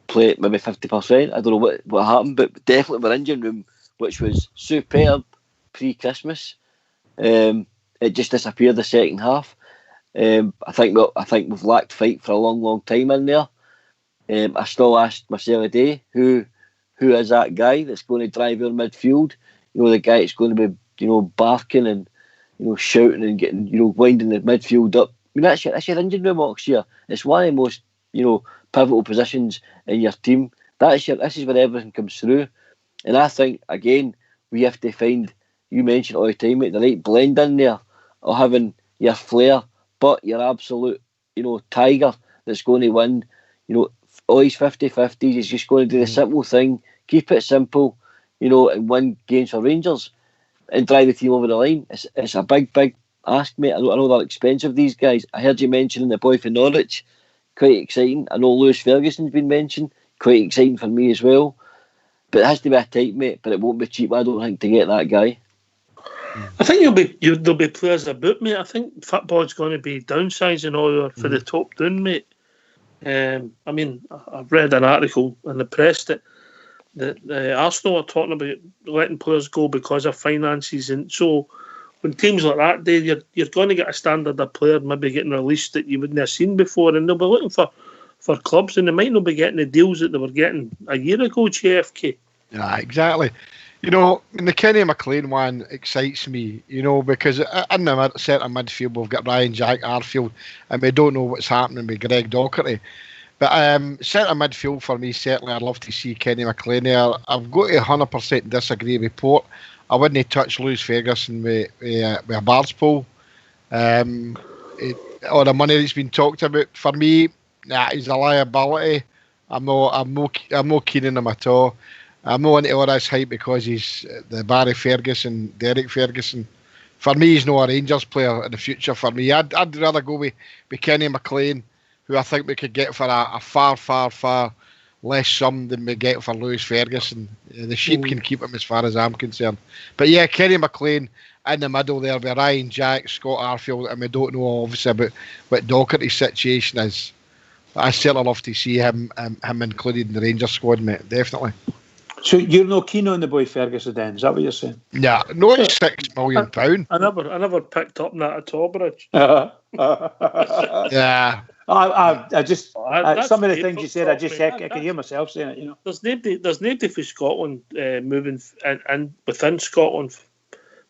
play it maybe 50%. I don't know what happened, but definitely our engine room, which was superb pre-Christmas, it just disappeared the second half. I think we've lacked fight for a long time in there. I still asked myself today, who is that guy that's going to drive our midfield? The guy that's going to be barking and shouting and getting winding the midfield up. I mean, that's your engine room, Oxshire. It's one of the most pivotal positions in your team. This is where everything comes through. And I think again we have to find, you mentioned all the time, mate, the right blend in there of having your flair but your absolute tiger that's going to win. All these 50-50s, he's just going to do the simple thing, keep it simple, and win games for Rangers and drive the team over the line. It's a big ask, mate. I know they're expensive, these guys. I heard you mentioning the boy from Norwich. Quite exciting. I know Lewis Ferguson's been mentioned. Quite exciting for me as well. But it has to be a type, mate. But it won't be cheap, I don't think, to get that guy. I think there'll be players about, mate. I think football's going to be downsizing all for the top down, mate. I mean, I've read an article in the press that Arsenal are talking about letting players go because of finances, and so when teams like that do, you're going to get a standard of player maybe getting released that you wouldn't have seen before, and they'll be looking for clubs, and they might not be getting the deals that they were getting a year ago. JFK. Yeah, exactly. The Kenny McLean one excites me, because in the centre midfield we've got Ryan Jack Arfield, and we don't know what's happening with Greg Docherty. But centre midfield for me, certainly I'd love to see Kenny McLean there. I've got to 100% disagree with Port. I wouldn't touch Lewis Ferguson with a Bards poll. All the money that's been talked about, for me, he's a liability. I'm not keen on him at all. I'm not into all this hype because he's the Barry Ferguson, Derek Ferguson. For me, he's not a Rangers player in the future. For me, I'd rather go with Kenny McLean, who I think we could get for a far less sum than we get for Lewis Ferguson. The sheep can keep him as far as I'm concerned. But yeah, Kenny McLean in the middle there with Ryan Jack, Scott Arfield, and we don't know obviously about what Docherty's situation is. I certainly love to see him included in the Rangers squad, mate. Definitely. So you're no keen on the boy Ferguson then? Is that what you're saying? Yeah, no, it's £6 million. I never picked up on that at all, Bridge. Yeah. I just some of the things you said, I can hear myself saying it. There's nobody from Scotland moving and within Scotland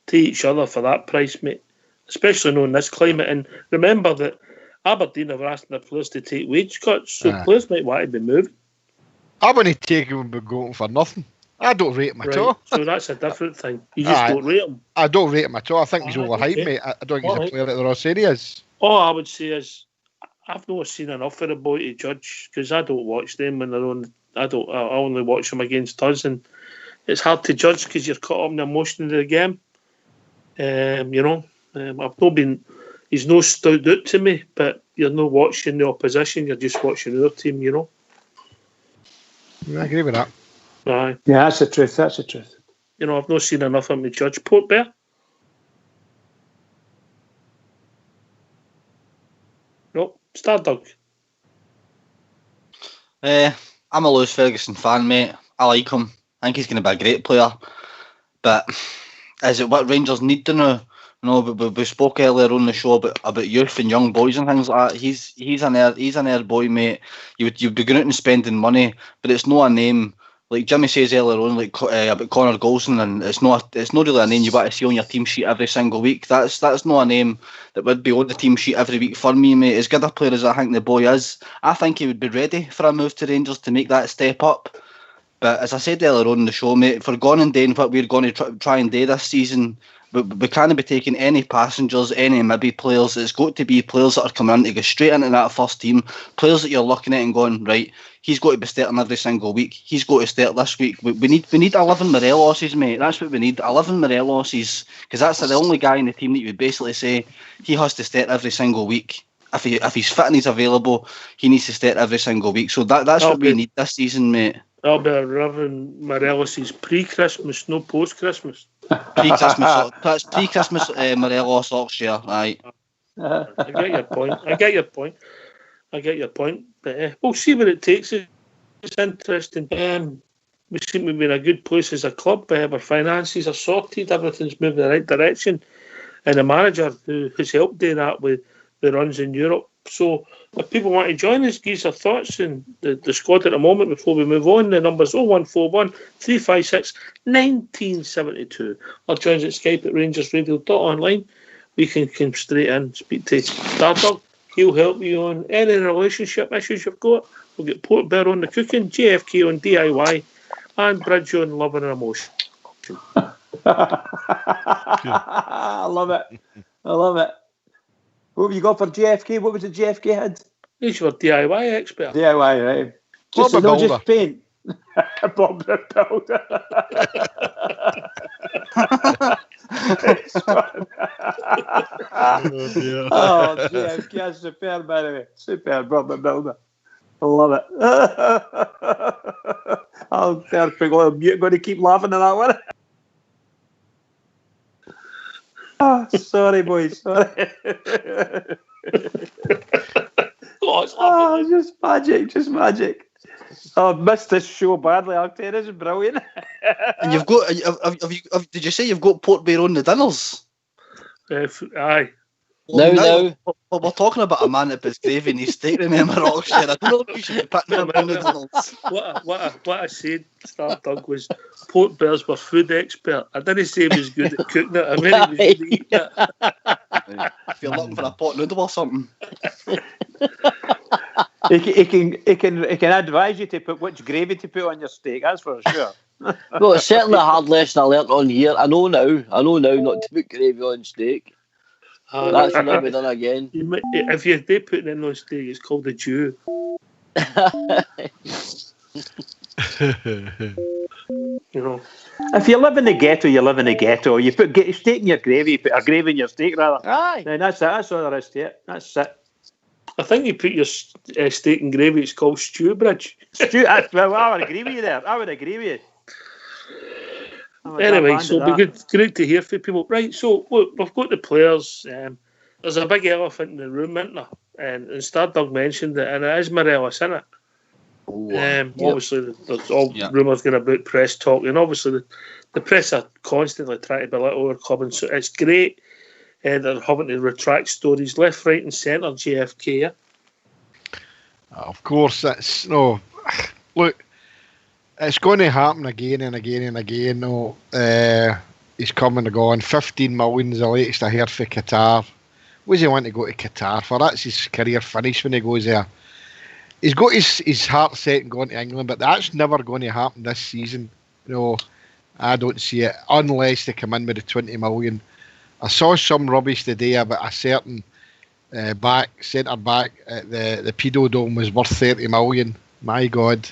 to each other for that price, mate. Especially knowing this climate. And remember that Aberdeen are asking their players to take wage cuts, so players might want to be moving. I wouldn't take him and going for nothing. I don't rate him at all. So that's a different thing. You just don't rate him. I don't rate him at all. I think he's overhyped, mate. I don't think he's a player that the Ross area is. All I would say is I've not seen enough of the boy to judge, because I don't watch them when they're on. I only watch them against us, and it's hard to judge because you're caught up in the emotion of the game. I've not been. He's no stood out to me, but you're not watching the opposition. You're just watching their team. I agree with that. Aye. Yeah, that's the truth. I've not seen enough of him to judge. Port Bear. No, Stardog. I'm a Lewis Ferguson fan, mate. I like him. I think he's going to be a great player. But is it what Rangers need to know? No, but we spoke earlier on the show about youth and young boys and things like that. He's an air boy, mate. You'd be going out and spending money, but it's not a name like Jimmy says earlier on, like about Connor Golson, and it's not really a name you want to see on your team sheet every single week. That's not a name that would be on the team sheet every week for me, mate. As good a player as I think the boy is, I think he would be ready for a move to Rangers to make that step up. But as I said earlier on in the show, mate, for going and doing what we're going to try and do this season, we can't be taking any passengers, any maybe players. It's got to be players that are coming in to go straight into that first team. Players that you're looking at and going, right, he's got to be starting every single week. He's got to start this week. We need 11 Moreloses, mate. That's what we need. 11 Moreloses, because that's the only guy in the team that you would basically say he has to start every single week. If he's fit and he's available, he needs to start every single week. So that's what we need this season, mate. That'll be 11 Morelos' pre-Christmas, no post-Christmas. Pre-Christmas, that's pre-Christmas Morelos Oxshire, right? I get your point. But we'll see where it takes us. It's interesting. We seem to be in a good place as a club. Our finances are sorted. Everything's moving in the right direction. And the manager who has helped do that with the runs in Europe. So if people want to join us, give us their thoughts and the squad at the moment before we move on. The number's 0141 356 1972. Or join us at Skype at rangersradio.online. We can come straight in, speak to Stardog. He'll help you on any relationship issues you've got. We'll get Port Bear on the cooking, JFK on DIY, and Bridge on love and emotion. I love it. What have you got for JFK? What was it JFK had? He's your DIY expert. DIY, right? Just Bob not the just paint. Bob the Builder. Oh, JFK is superb, by the way. Superb, Bob the Builder. I love it. I'm perfect. I'm going to keep laughing at that one. Oh, sorry, boys. Sorry. Just magic. Oh, I've missed this show badly. I'll tell you, this is brilliant. And you've got, did you say you've got Port Bear on the dinners? Aye. Well, now. We're talking about a man that puts gravy in his steak, remember, Oxshire. I don't know if you should be putting him on the dinners. What I said, Stardog, was Port Bears were food expert. I didn't say he was good at cooking it. I mean he was good at eating it. If you're looking for a pot noodle or something. He can advise you to put which gravy to put on your steak, that's for sure. Well, it's certainly a hard lesson I learnt on here. I know now not to put gravy on steak. That should not be done again. If you're putting it on steak, it's called a Jew. You know. If you live in the ghetto, you live in the ghetto. You put steak in your gravy, you put a gravy in your steak, rather. Aye. Then that's it. That's all there is to it. That's it. I think you put your steak in gravy, it's called stew, Bridge. Stew, I would agree with you there. I would agree with you. Anyway, so it'll be great to hear from people. Right, so look, we've got the players. There's a big elephant in the room, isn't there? And Stardog mentioned it, and it is Morelos, isn't it? Obviously, there's all rumours going about press talk, and obviously the press are constantly trying to belittle our club, and so it's great they're having to retract stories left, right, and centre. JFK, yeah? Of course, that's no. Look, it's going to happen again and again and again. No, he's coming and going. 15 million is the latest I heard for Qatar. What does he want to go to Qatar for? That's his career finish when he goes there. He's got his heart set on going to England, but that's never going to happen this season. No, I don't see it unless they come in with the 20 million. I saw some rubbish today about a certain centre back at the Pedo Dome was worth 30 million. My God.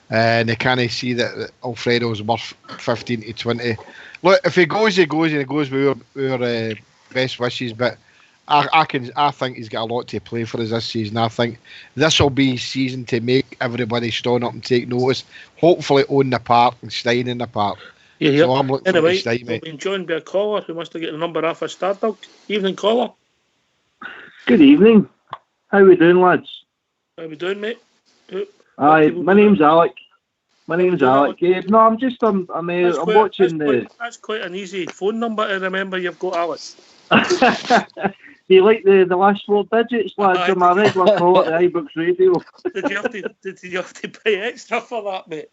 And they can't see that Alfredo's worth 15 to 20. Look, if he goes, he goes, and he goes with our best wishes. But I think he's got a lot to play for us this season. I think this will be his season to make everybody stand up and take notice. Hopefully own the park and Stein in the park. Yeah. So I'm looking anyway, for Stein, mate. We've been joined by a caller who wants to get the number off of Stardog. Evening, caller. Good evening. How we doing, lads? How we doing, mate? Aye, my name's Alec. Alec. No, I'm watching the. That's quite an easy phone number to remember. You've got, Alex. Do you like the last 4 digits, lads? I'm a regular caller at Ibrox Radio. Did you have to pay extra for that, mate?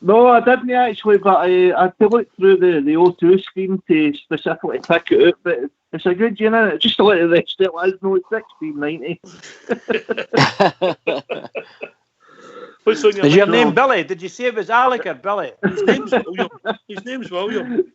No, I didn't actually, but I had to look through the O2 screen to specifically pick it out. But it's a good unit. Just to let the rest of it, lads know it's 1690. What's on your Is your name Billy? Did you say it was Alec or Billy? His name's William.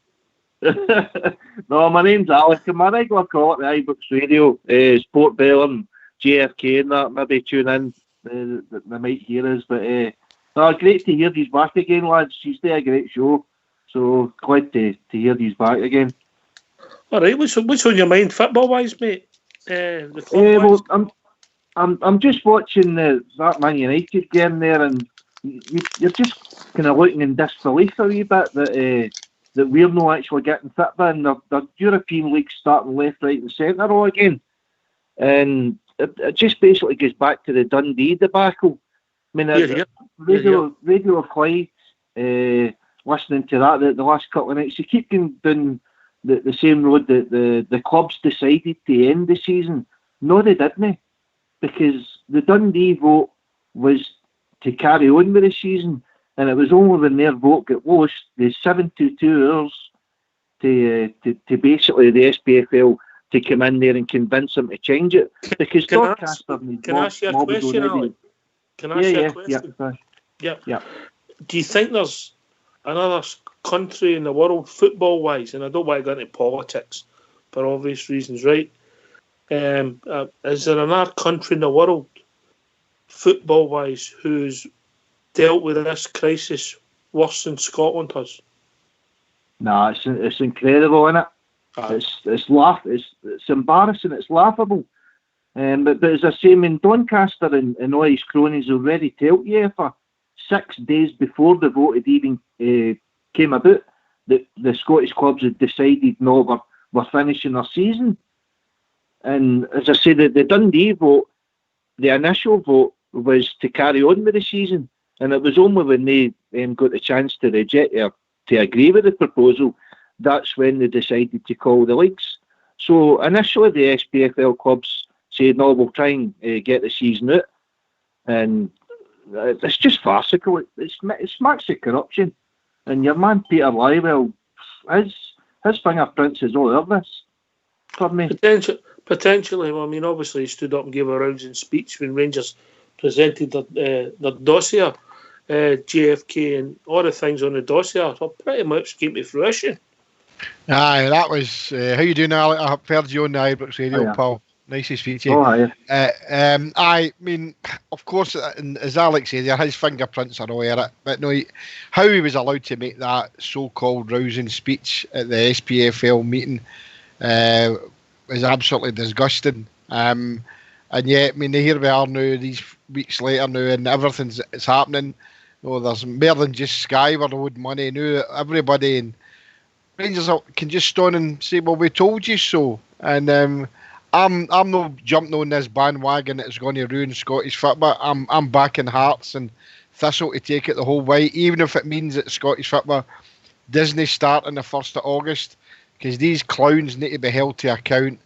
No, my name's Alec, and my regular call at the Ibrox Radio, Sport Bell and JFK and that, maybe tune in, they might hear us, but no, great to hear these back again, lads. She's doing a great show, so glad to hear these back again. All right, what's on your mind football-wise, mate? The club-wise? Well, I'm just watching that Man United game there, and you're just kind of looking in disbelief a wee bit that we're not actually getting fit in. The European League starting left, right, and centre all again, and it just basically goes back to the Dundee debacle. I mean, Radio Clyde, listening to that the last couple of nights, you keep going down the same road that the clubs decided to end the season. No, they didn't, because the Dundee vote was to carry on with the season, and it was only when their vote got lost, the 72 hours to basically the SPFL to come in there and convince them to change it. Because Can I ask you a question, Alec? Can I ask you a question? Yeah. Do you think there's another country in the world, football-wise, and I don't want to go into politics for obvious reasons, right? Is there another country in the world, football-wise, who's dealt with this crisis worse than Scotland has? No, it's incredible, isn't it? It's embarrassing. It's laughable. But as I say, I mean, Doncaster and all his cronies already told UEFA 6 days before the vote had even came about that the Scottish clubs had decided no, we're finishing our season. And as I say, the Dundee vote, the initial vote was to carry on with the season, and it was only when they got the chance to reject or to agree with the proposal, that's when they decided to call the leagues. So initially the SPFL clubs said, no, we'll try and get the season out, and it's just farcical. It's smacks of corruption, and your man Peter Lywell, his fingerprints is all over this for me. Potentially. Well, I mean, obviously he stood up and gave a rousing speech when Rangers presented their dossier, JFK, and all the things on the dossier so pretty much came to fruition. Aye, that was how you doing, Alec? I've heard you on the Ibrox Radio, pal. Nice to speak to you. I mean, of course, as Alex said, his fingerprints are all over it. But no, how he was allowed to make that so-called rousing speech at the SPFL meeting was absolutely disgusting. And yet, I mean, here we are now, these weeks later now, and everything's happening. Oh, there's more than just Sky were owed money. Now everybody in Rangers can just stand and say, well, we told you so. And I'm not jumping on this bandwagon that's going to ruin Scottish football. I'm backing Hearts and Thistle to take it the whole way, even if it means that Scottish football doesn't start on the 1st of August, because these clowns need to be held to account.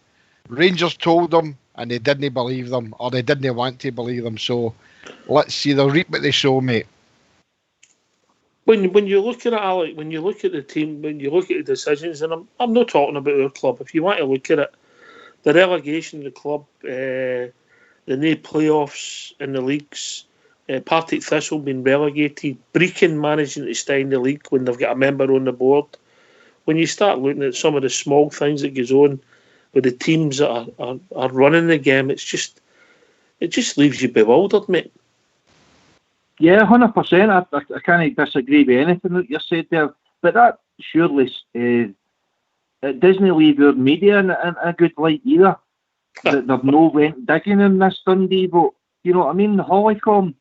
Rangers told them, and they didn't believe them, or they didn't want to believe them. So let's see, they'll reap what they sow, mate. When you look at it, Alec, when you look at the team, when you look at the decisions, and I'm not talking about our club. If you want to look at it, the relegation of the club, the no playoffs in the leagues, Partick Thistle being relegated, Brecon managing to stay in the league when they've got a member on the board. When you start looking at some of the small things that goes on with the teams that are running the game, it just leaves you bewildered, mate. Yeah, 100%. I can't disagree with anything that you said there. But that surely it doesn't leave our media in a good light either. That they've no went digging in this Dundee vote. You know what I mean? The Hollycomb,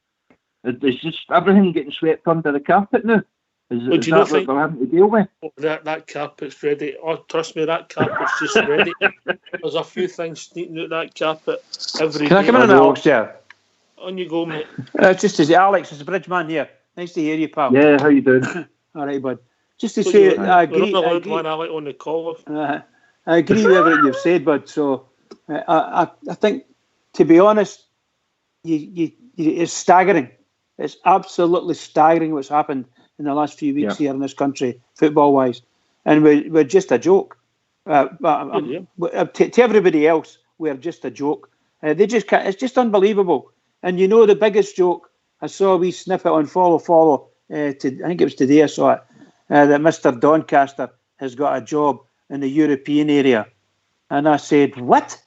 it's just everything getting swept under the carpet now. Is that what they're having to deal with? That carpet's ready. Oh, trust me, that carpet's just ready. There's a few things sneaking out that carpet every day. Can I come in on that, Alex? Yeah. On you go, mate. Just to say, Alex, it's the Bridgeman here. Nice to hear you, pal. Yeah, how you doing? All right, bud. Just to say, I agree. One Alec on the call. I agree with everything you've said, bud. So I think, to be honest, it's staggering. It's absolutely staggering what's happened in the last few weeks here in this country, football-wise, and we're just a joke. To everybody else, we're just a joke. They just can't. It's just unbelievable. And you know the biggest joke, I saw a wee snippet on Follow. I think it was today I saw it, that Mr. Doncaster has got a job in the European area. And I said, what?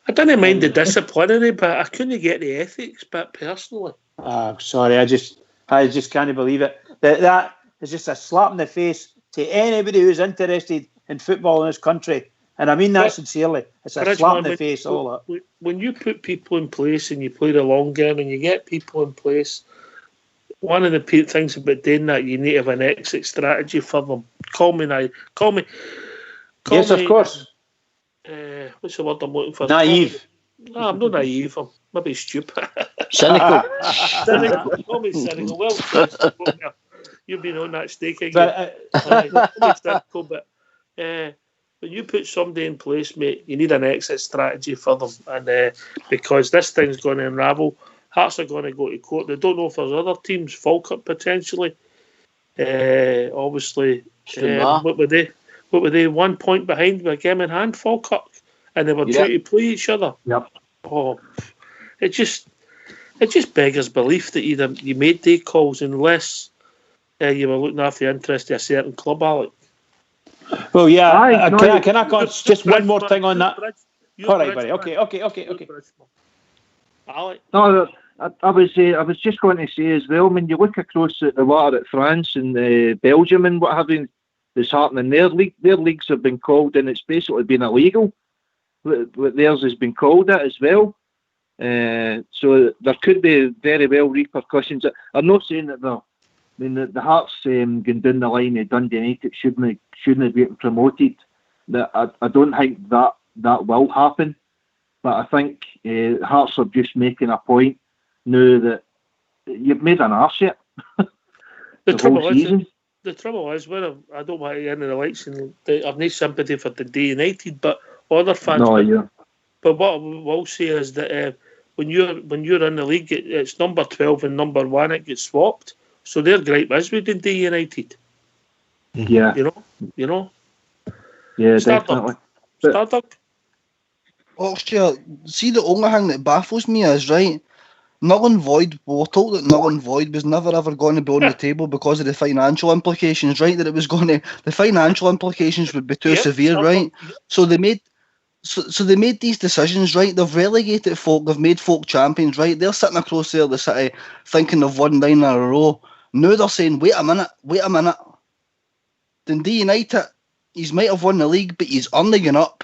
I didn't mind the disciplinary, but I couldn't get the ethics bit personally. Sorry, I just can't believe it. That is just a slap in the face to anybody who's interested in football in this country. And I mean that sincerely. It's a slap in the face, all that. When you put people in place and you play the long game and you get people in place, one of the things about doing that, you need to have an exit strategy for them. Call me. Yes, of course. What's the word I'm looking for? Naive. No, I'm not naive. I'm maybe stupid. Cynical. Cynical. Call me cynical. Well, you've been on that stake again. Cynical, but when you put somebody in place, mate, you need an exit strategy for them. And because this thing's going to unravel, Hearts are going to go to court. They don't know if there's other teams, Falkirk potentially. Obviously, what were they? 1 point behind with a game in hand, Falkirk, and they were trying to play each other. Yep. Oh, it just beggars belief that you made day calls unless you were looking after the interest of a certain club, Alec. Well, yeah. Can I just one more thing on that? All right, buddy. Okay. Alec. No, I was just going to say as well. When you look across at the water at France and Belgium and what have you, that's happening. Their leagues have been called, and it's basically been illegal. What theirs has been called it as well. So there could be very well repercussions. I'm not saying that the Hearts going down the line of Dundee United shouldn't have been promoted. That I don't think that will happen. But I think Hearts are just making a point now that you've made an arse yet. the trouble is, I don't want to get into the election. I've no sympathy for Dundee United, but other fans. But what I will say is that when you're in the league, it's number 12 and number 1. It gets swapped, so their gripe is with Dundee United. Yeah, you know. Yeah, definitely. Startup. Oh, sure. See, the only thing that baffles me is, right, null and void, we were told that null and void was never ever going to be on the table because of the financial implications, right? That it was going to, the financial implications would be too severe, right? So they made these decisions, right? They've relegated folk, they've made folk champions, right? They're sitting across there, the city, thinking they've won 9 in a row. Now they're saying, wait a minute. Dundee United, he's might have won the league, but he's only going up.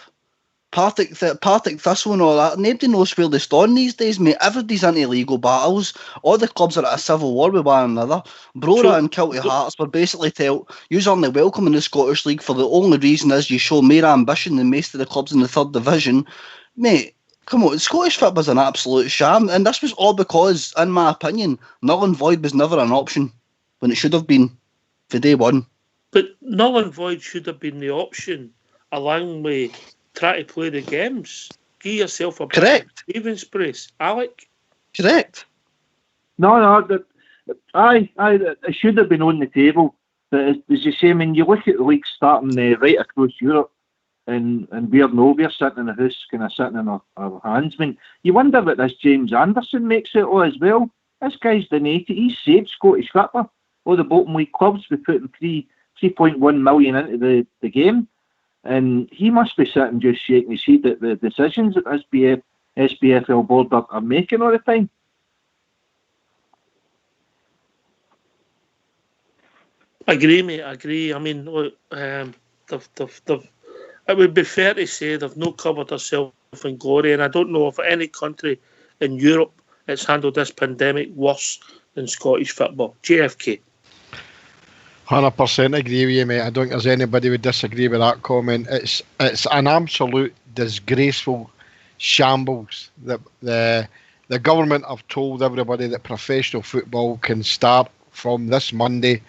Partick Thistle and all that. Nobody knows where they stand these days, mate. Everybody's into legal battles. All the clubs are at a civil war with one another. Brora and Kilty Hearts were basically told, you're only welcome in the Scottish League for the only reason is you show more ambition than most of the clubs in the 3rd Division. Mate, come on, Scottish football's an absolute sham, and this was all because, in my opinion, null and void was never an option when it should have been for day one. But null and void should have been the option along with try to play the games. Give yourself a savings brace, Alec. Correct. No, it should have been on the table. But as you say, when you look at the league starting right across Europe, and we're sitting in the house, kind of sitting in our hands. I mean, you wonder what this James Anderson makes it all as well. This guy's donated. He's saved Scottish football. All the bottom league clubs be putting 3.1 million into the game. And he must be sitting just shaking his head at the decisions that SPFL board are making all the time. Agree, mate. Agree. I mean, look, it would be fair to say they've not covered themselves in glory, and I don't know of any country in Europe that's handled this pandemic worse than Scottish football. JFK. 100% agree with you, mate. I don't think there's anybody would disagree with that comment. It's an absolute disgraceful shambles that the government have told everybody that professional football can start from this Monday,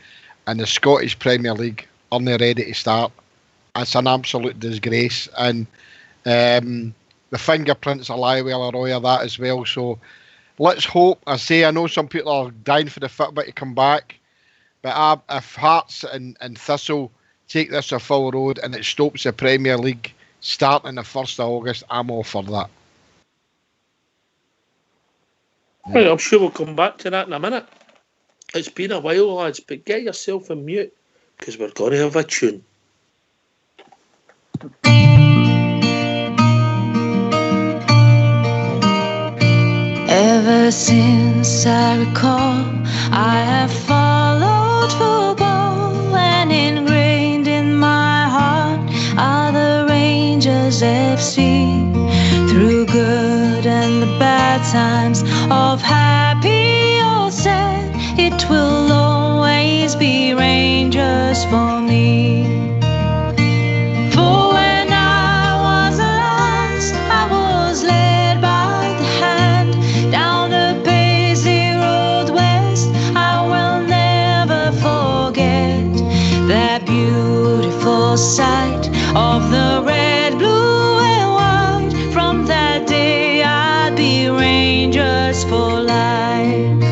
and the Scottish Premier League aren't ready to start. It's an absolute disgrace, and the fingerprints are lie well are aware of that as well. So let's hope. I know some people are dying for the football to come back. But if Hearts and Thistle take this a full road and it stops the Premier League starting the 1st of August, I'm all for that. Right, I'm sure we'll come back to that in a minute. It's been a while, lads, but get yourself on mute because we're going to have a tune. Ever since I recall, I have followed football, and ingrained in my heart are the Rangers FC. Through good and the bad times, of happy or sad, it will always be Rangers for me. For when I was lost, I was led by the hand down the Paisley Road West. I will never forget that beautiful sight of the red, blue and white. From that day I'd be Rangers for life.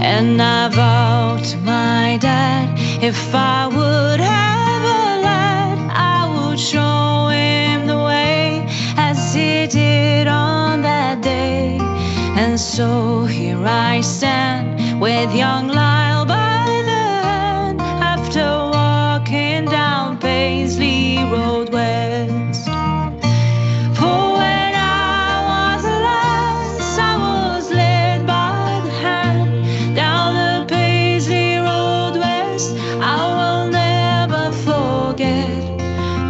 And I vowed to my dad, if I would have a lad, I would show him the way, as he did on that day. And so here I stand with young Lyle by the hand, after walking down Paisley Road West. For when I was lost, I was led by the hand down the Paisley Road West. I will never forget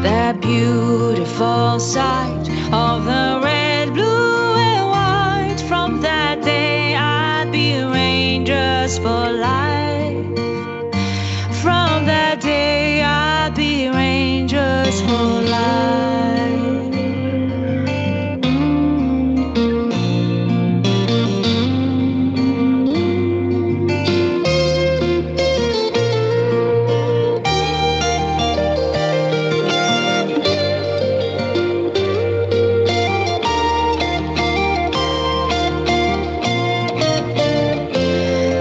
that beautiful sight of the red, blue and white. From that day I'd be Rangers for life. From that day I'd be Rangers for life.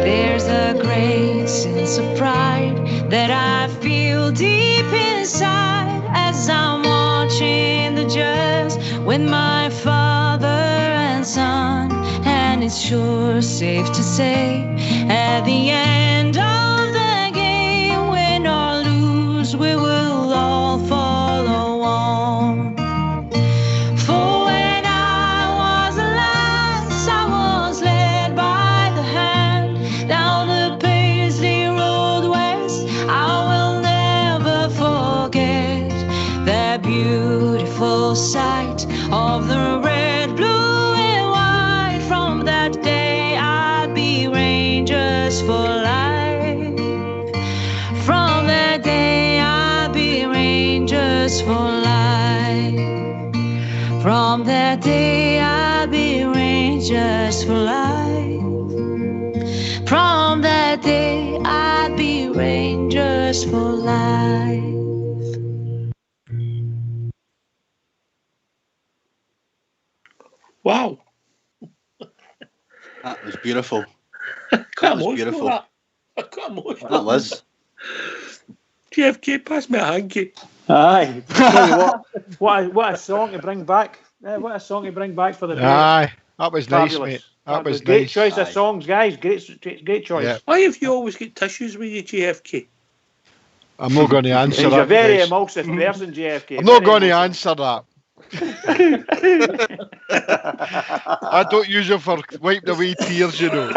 There's a great sense of pride that I feel deep inside as I'm watching the Jazz with my father and son. And it's sure safe to say, at the end of the game, win or lose, we will all follow on. For when I was lost, I was led by the hand down the Paisley Road West. I will never forget that beautiful sight of the red, blue and white. From that day I'd be Rangers for life. From that day I'd be Rangers for life. From that day I'd be Rangers for life. From that day I'd be Rangers for life. Wow. That was beautiful. Quite That was emotional, beautiful. that. Quite emotional. That was. GFK, pass me a hanky. Aye. Tell you what a song to bring back. What a song to bring back for the day. Aye, that was nice, Fabulous. mate. That was great nice. choice of Aye. songs, guys. Great choice. Yeah. Why have you always got tissues with you, GFK? I'm not going to answer He's that. a very guys. emulsive person, JFK. I'm not Very going to emotional. answer that. I don't use it for wiping away tears, you know.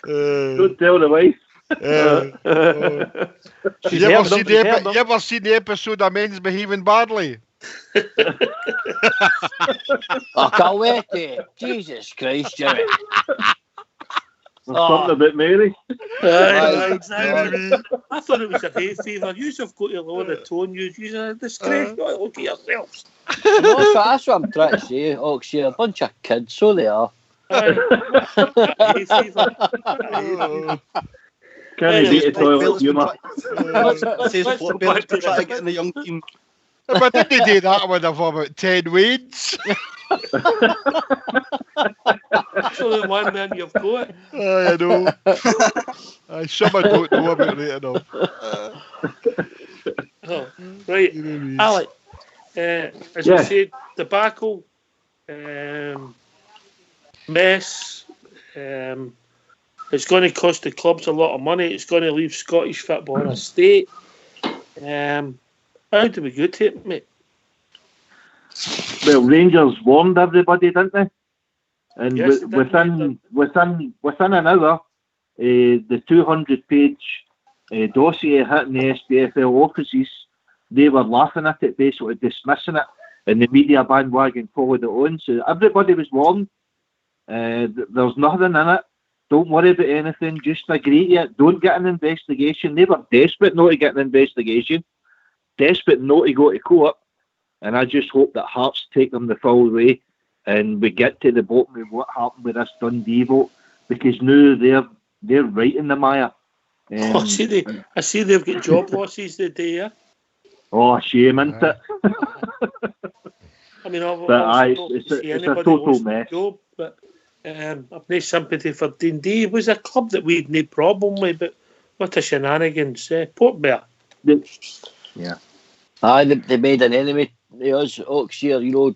Don't tell the wife. She's You heard ever, them, seen she's heard them. you ever seen the episode of Men's Behaving Badly? I can't wait to. Jesus Christ, Jimmy. There's something about Mary. Aye, exactly. I thought it was a hay fever. You have got to lower the tone. You're a disgrace. You ought to look at yourselves. No, that's what I'm trying to say. Oaks, you're a bunch of kids, so they are. Hay fever. Can't beat a toilet humour. Says let's Fort go back Bell's to trying to the- get in the young team. If I didn't do that, I would have about 10 wins. That's only one man you've got. I know. Some I don't know about right enough. Oh, right. Alec, as we said, debacle, mess, it's going to cost the clubs a lot of money. It's going to leave Scottish football in a state. How do we go to it, mate? Well, Rangers warned everybody, didn't they? And Yes, they did. within an hour, the 200-page dossier hitting the SPFL offices, they were laughing at it, basically dismissing it, and the media bandwagon followed it on. So everybody was warned. There's nothing in it. Don't worry about anything. Just agree to it. Don't get an investigation. They were desperate not to get an investigation, desperate not to go to court. And I just hope that Hearts take them the full way and we get to the bottom of what happened with this Dundee vote, because now they're right in the mire. I see they've got job losses today, yeah? Oh, shame, isn't it? I mean, it's a total mess. Job, but I've no sympathy for Dundee. It was a club that we'd no problem with, but what a shenanigans. Portbear. Yeah. Aye, they made an enemy of us, Oxshire. You know,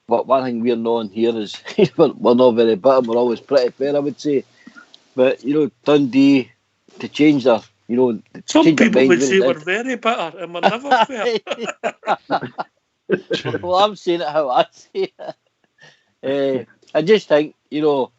but one thing we're known here is we're not very bitter, we're always pretty fair, I would say. But, you know, Dundee, to change their, you know... Some people would say we're very bitter and we're never fair. Well, I'm saying it how I see it. I just think, you know,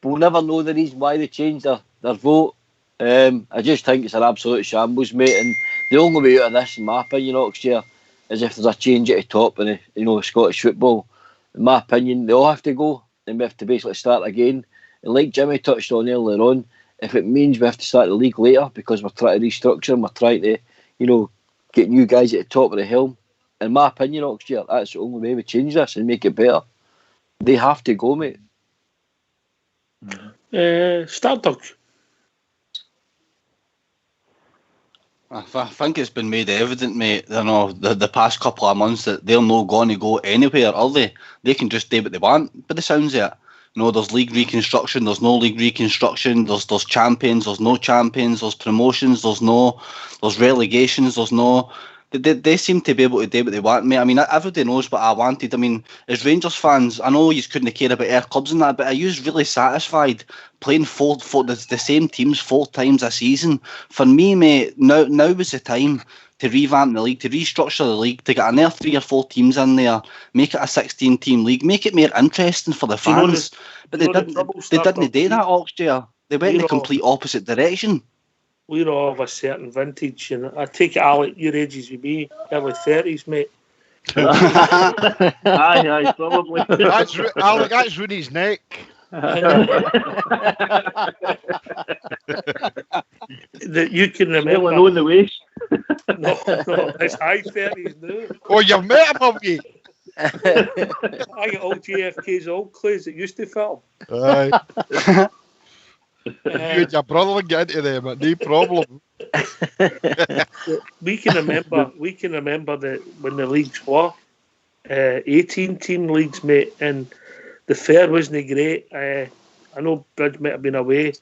we'll never know the reason why they changed their vote. I just think it's an absolute shambles, mate, and the only way out of this, in my opinion, Oxshire, is if there's a change at the top in Scottish football. In my opinion, they all have to go, and we have to basically start again. And like Jimmy touched on earlier on, if it means we have to start the league later because we're trying to restructure and we're trying to, you know, get new guys at the top of the hill, in my opinion, Oxshire, that's the only way we change this and make it better. They have to go, mate. Stardog. I think it's been made evident, mate, you know, the past couple of months that they're not going to go anywhere, are they? They can just do what they want, but the sounds of it. You know, there's league reconstruction, there's no league reconstruction, there's champions, there's no champions, there's promotions, there's relegations, there's no... They seem to be able to do what they want, mate. I mean, everybody knows what I wanted. I mean, as Rangers fans, I know you couldn't care about our clubs and that, but are you really satisfied playing the same teams 4 times a season? For me, mate, now was the time to revamp the league, to restructure the league, to get another 3 or 4 teams in there, make it a 16-team league, make it more interesting for the fans. But they didn't do that, Oxshire. They went in the complete opposite direction. We're all of a certain vintage, and I take it, Alec, your age is with me, early 30s, mate. aye, probably. Alec, that's Rooney's neck. That you can remember. On the waist. No, it's high 30s now. Oh, you've met him, have you? I got all JFK's old clothes that used to film. Aye. You and your brother will get into them, no problem. We can remember that when the leagues were 18-team leagues, mate, and the fare wasn't great. I know Bridge might have been away,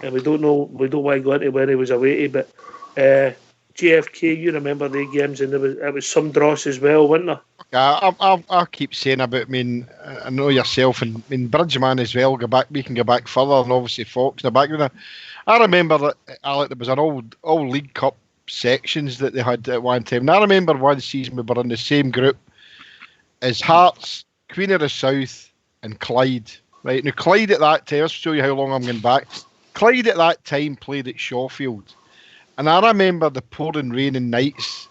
and we don't want to go into where he was away, but JFK, you remember the games, and it was some dross as well, wasn't there? I keep saying about, I know yourself, and Bridgeman as well, we can go back further, and obviously Fox in the background. I remember that, Alec, there was an old League Cup sections that they had at one time, and I remember one season we were in the same group as Hearts, Queen of the South, and Clyde. Right, now Clyde at that time, I'll show you how long I'm going back. Clyde at that time played at Shawfield, and I remember the pouring rain and nights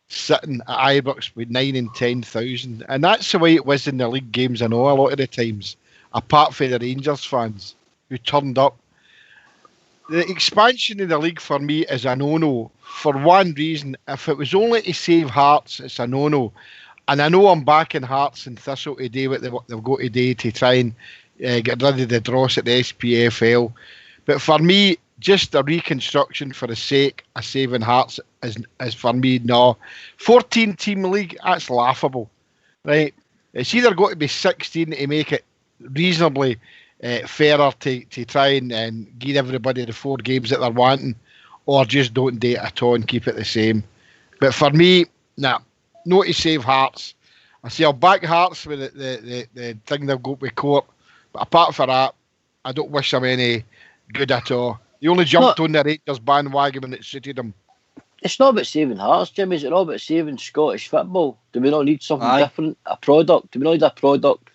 sitting at Ibrox with 9,000 and 10,000, and that's the way it was in the league games. I know a lot of the times, apart from the Rangers fans who turned up. The expansion of the league for me is a no-no for one reason. If it was only to save Hearts, it's a no-no. And I know I'm backing Hearts and Thistle to do what they've got to do to try and get rid of the dross at the SPFL. But for me, just a reconstruction for the sake of saving Hearts is for me, no. 14-team league, that's laughable, right? It's either got to be 16 to make it reasonably fairer to try and give everybody the 4 games that they're wanting, or just don't do it at all and keep it the same. But for me, nah, no to save Hearts. I say I'll back Hearts with the thing they've got with court, but apart from that, I don't wish them any good at all. He only jumped on the Rangers bandwagon when it suited him. It's not about saving Hearts, Jimmy. It's all about saving Scottish football. Do we not need something different? A product? Do we not need a product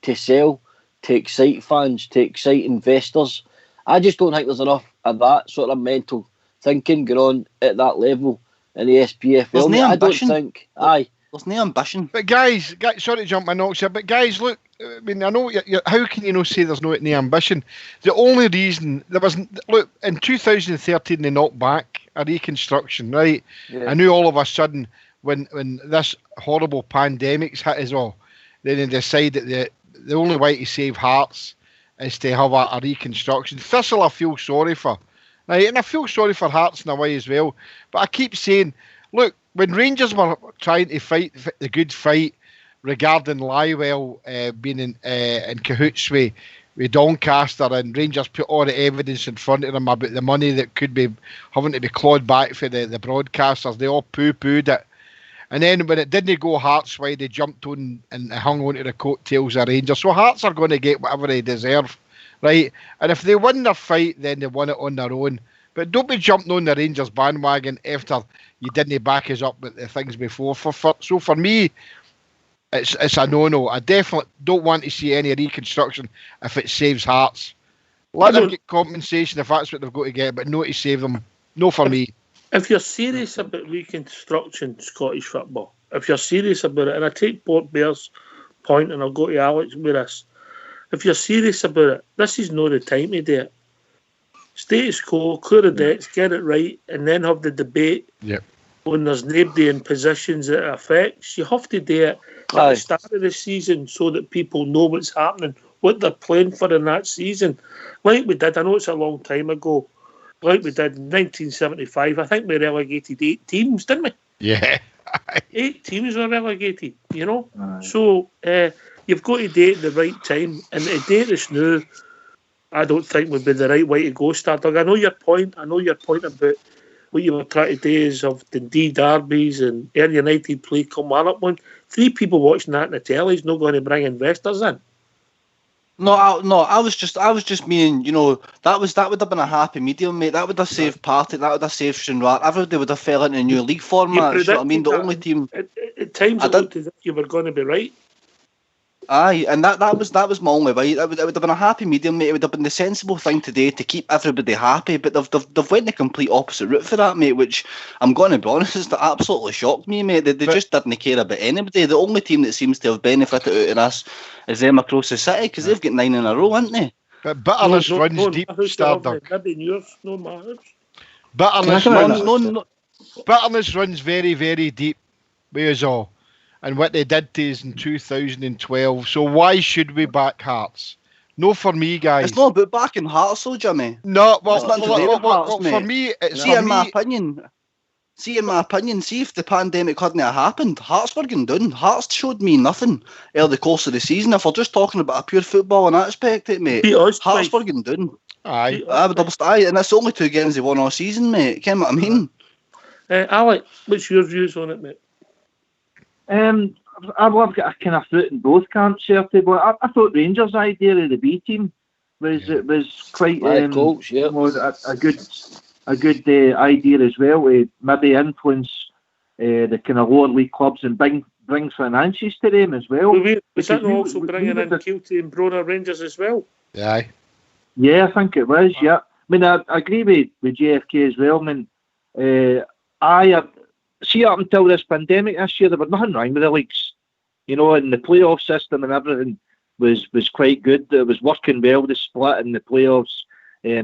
to sell, to excite fans, to excite investors? I just don't think there's enough of that sort of mental thinking going on at that level in the SPFL. There's no I don't ambition. think. Aye. There's no ambition. But guys, sorry to jump my notes here, but guys, look, I mean, I know how can you say there's no ambition? The only reason there was, look, in 2013 they knocked back a reconstruction, right? Yeah. I knew all of a sudden when this horrible pandemic's hit us all, then they decided that the only way to save Hearts is to have a reconstruction. Thistle I feel sorry for, right? And I feel sorry for Hearts in a way as well. But I keep saying, look, when Rangers were trying to fight the good fight regarding Lywell being in cahoots with Doncaster, and Rangers put all the evidence in front of them about the money that could be having to be clawed back for the broadcasters, they all poo-pooed it. And then when it didn't go Hearts' way, they jumped on and hung on to the coattails of Rangers. So Hearts are going to get whatever they deserve, right? And if they win their fight, then they won it on their own. But don't be jumping on the Rangers bandwagon after you didn't back us up with the things before. So for me, it's a no-no. I definitely don't want to see any reconstruction if it saves Hearts. Let them get compensation if that's what they've got to get, but no to save them. No for me. If you're serious about reconstruction Scottish football, if you're serious about it, and I take Port Bear's point, and I'll go to Alex with this. If you're serious about it, this is not the time to do it. Status quo, clear the decks, get it right, and then have the debate when there's nobody in positions that it affects. You have to do it at the start of the season so that people know what's happening, what they're playing for in that season. Like we did, I know it's a long time ago, like we did in 1975. I think we relegated 8 teams, didn't we? Yeah. 8 teams were relegated, you know? So you've got to do it at the right time, and to do this now, I don't think would be the right way to go, Stardog. I know your point about what you were trying to do is of the D derbies and Ayr United play come up one. 3 people watching that on the telly is not going to bring investors in. No, I was just meaning, you know, that would have been a happy medium, mate. That would have saved Partick, that would have saved Shinwar. Everybody would have fell into a new league format. You know what I mean? The only team at times it looked as if you were going to be right. Aye, and that was my only right. It would have been a happy medium, mate. It would have been the sensible thing today to keep everybody happy, but they've went the complete opposite route for that, mate, which I'm going to be honest, it's absolutely shocked me, mate. They just didn't care about anybody. The only team that seems to have benefited out of this is them across the city, because they've got 9 in a row, haven't they? But bitterness runs deep, Stardog. Bitterness runs very, very deep with us all, and what they did to us in 2012. So why should we back Hearts? No, for me, guys. It's not about backing Hearts, though, Jimmy. No, Hearts, for me, it's my opinion. See, in my opinion, see if the pandemic hadn't happened, Hearts were going down. Hearts showed me nothing over the course of the season. If we're just talking about a pure football aspect, mate, Hearts were going down. Aye, and that's the only 2 games they won all season, mate. You know what I mean? Alex, what's your views on it, mate? I've got a kind of foot in both camps here, but I thought Rangers' idea of the B team was quite a good idea as well. Maybe influence the kind of lower league clubs and bring finances to them as well. Was that also bringing in Kilty and Brora Rangers as well? Yeah, I think it was. Yeah, I mean I agree with JFK as well. I mean, see, up until this pandemic this year, there was nothing wrong with the leagues, you know, and the playoff system and everything was quite good. It was working well, the split in the playoffs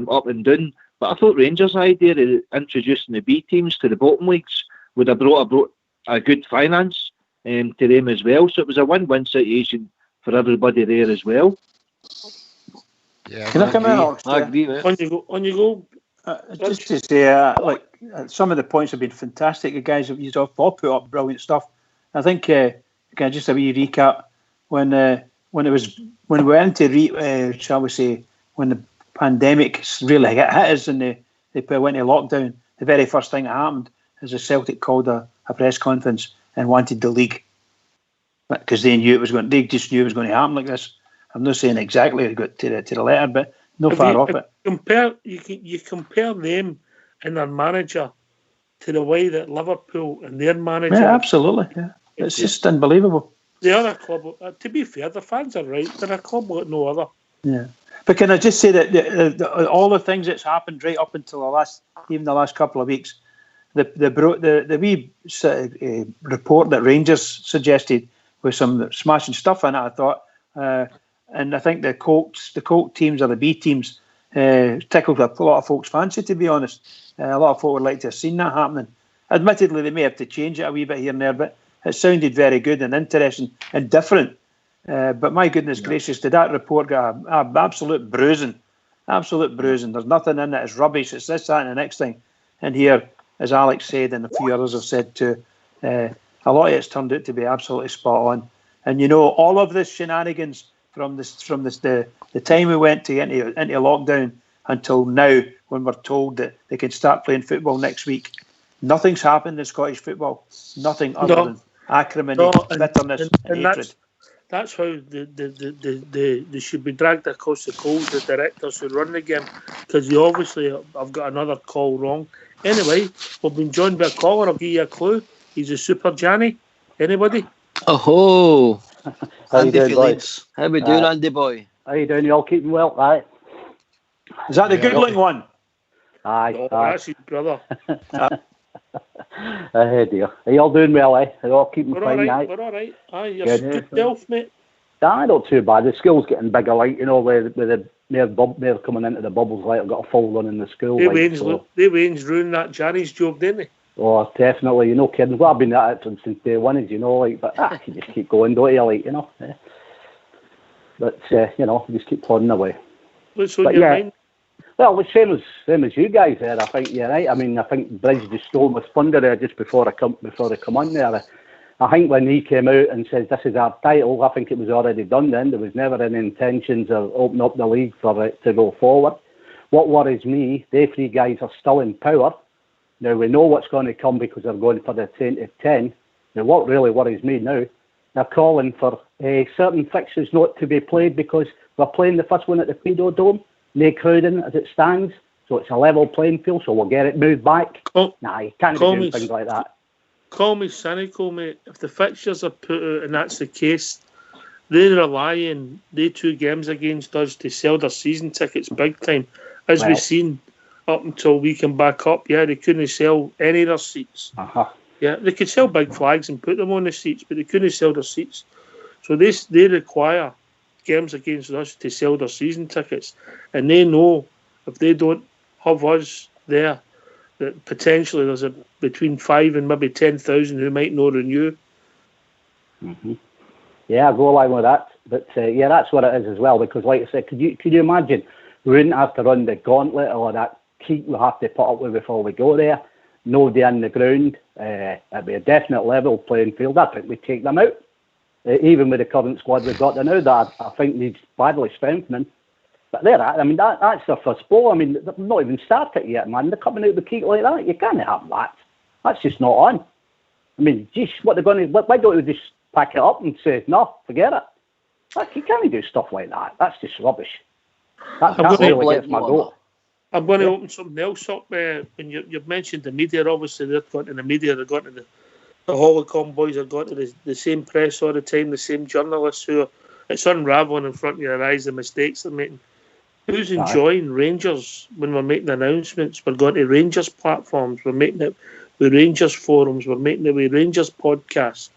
up and down. But I thought Rangers' idea of introducing the B teams to the bottom leagues would have brought a good finance to them as well. So it was a win-win situation for everybody there as well. Yeah, can I come in? I agree with it. On you go. Just to say, some of the points have been fantastic. The guys have used all put up brilliant stuff. I think just a wee recap when we went into shall we say, when the pandemic really hit us and they went into lockdown, the very first thing that happened is the Celtic called a press conference and wanted the league, because they knew it was going. They just knew it was going to happen like this. I'm not saying exactly it got to the letter, but no far off it. You compare them and their manager to the way that Liverpool and their manager. Yeah, absolutely. Yeah, it's just unbelievable. The other club, to be fair, the fans are right. They're a club like no other. Yeah, but can I just say that all the things that's happened right up until the last couple of weeks, the wee report that Rangers suggested with some smashing stuff in it, I thought, and I think the Colt teams or the B teams tickled a lot of folks' fancy. To be honest, a lot of folk would like to have seen that happening. Admittedly, they may have to change it a wee bit here and there, but it sounded very good and interesting and different. But my goodness gracious, did that report get an absolute bruising? Absolute bruising. There's nothing in it. It's rubbish. It's this, that, and the next thing. And here, as Alex said, and a few others have said too, a lot of it's turned out to be absolutely spot on. And you know, all of this shenanigans from the time we went into lockdown until now, when we're told that they can start playing football next week, nothing's happened in Scottish football. Nothing other than acrimony, bitterness, and hatred. That's how they should be dragged across the coals, the directors who run the game, because you obviously have got another call wrong. Anyway, we've been joined by a caller. I'll give you a clue. He's a Super Johnny. Anybody? Oh, Andy Phillips. How we doing, Andy boy? How you doing? You all keeping well, right? Is that the googling one? Aye. That's his brother. Oh dear. Are you all doing well, eh? Are you all keeping fine, right, we're all right. Aye, you're good self, mate. Aye, not too bad. The school's getting bigger, like, you know, with the more coming into the bubbles, like, I've got a full run in the school. They Waynes ruined that Johnny's job, didn't they? Oh, definitely. You're no kidding. Well, I've been at it since day one, as you know, like, but you just keep going, don't you, like, you know? Yeah. But, you know, you just keep plodding away. What's on your mind? Well, the same as you guys there. I think you're right. I mean, I think Bridge just stole my thunder there just before they come on there. I think when he came out and says this is our title, I think it was already done then. There was never any intentions of opening up the league for it to go forward. What worries me, they three guys are still in power. Now, we know what's going to come because they're going for the 10 to 10. Now, what really worries me now, they're calling for certain fixtures not to be played because we're playing the first one at the Pedo Dome. No crowding as it stands, so it's a level playing field, so we'll get it moved back. You can't be doing things like that. Call me cynical, mate. If the fixtures are put out and that's the case, they rely on the two games against us to sell their season tickets big time. As we've seen up until we can back up, they couldn't sell any of their seats. Yeah, they could sell big flags and put them on the seats, but they couldn't sell their seats. So they require games against us to sell their season tickets, and they know if they don't have us there, that potentially there's between 5 and maybe 10,000 who might not renew. Yeah, I go along with that, but that's what it is as well. Because, like I said, could you imagine we wouldn't have to run the gauntlet or that heat we have to put up with before we go there? Nobody in the ground. It'd be a definite level playing field. I think we take them out. Even with the current squad we've got now, that I think needs badly strengthening. But that's their first blow. I mean, they've not even started yet, man. They're coming out with Keat like that. You can't have that. That's just not on. I mean, geez, what they're going to... Why don't we just pack it up and say, no, forget it? You can't do stuff like that. That's just rubbish. That really gets my goat. I'm going to open something else up. When you've mentioned the media, obviously they're going to the media, they're going to the Hollycombe boys are going to the same press all the time, the same journalists who it's unravelling in front of your eyes the mistakes they're making. Who's enjoying Rangers when we're making announcements? We're going to Rangers platforms, we're making it with Rangers forums, we're making it with Rangers podcasts,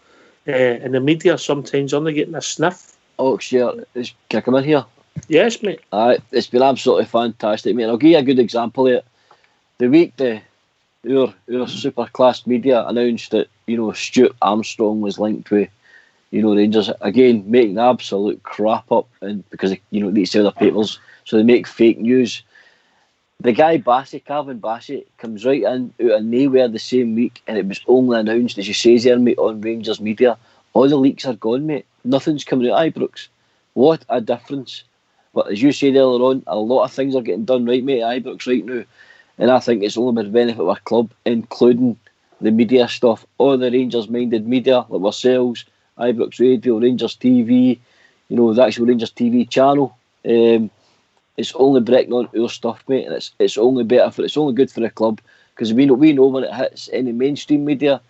and the media sometimes only getting a sniff. Oh, sure. Can I come in here? Yes, mate. It's been absolutely fantastic, mate. I'll give you a good example here. The week our super class media announced that, Stuart Armstrong was linked with, Rangers, again, making absolute crap up, and because they need to sell their papers, so they make fake news. The guy Calvin Bassett, comes right in out of nowhere the same week, and it was only announced, as you say there, mate, on Rangers media. All the leaks are gone, mate. Nothing's coming out of Ibrox. What a difference. But as you said earlier on, a lot of things are getting done right, mate, at Ibrox right now. And I think it's only been a benefit of our club, including the media stuff, all the Rangers-minded media, like ourselves, Ibrox Radio, Rangers TV, the actual Rangers TV channel. It's only breaking on our stuff, mate, and it's only good for the club, because we know when it hits any mainstream media,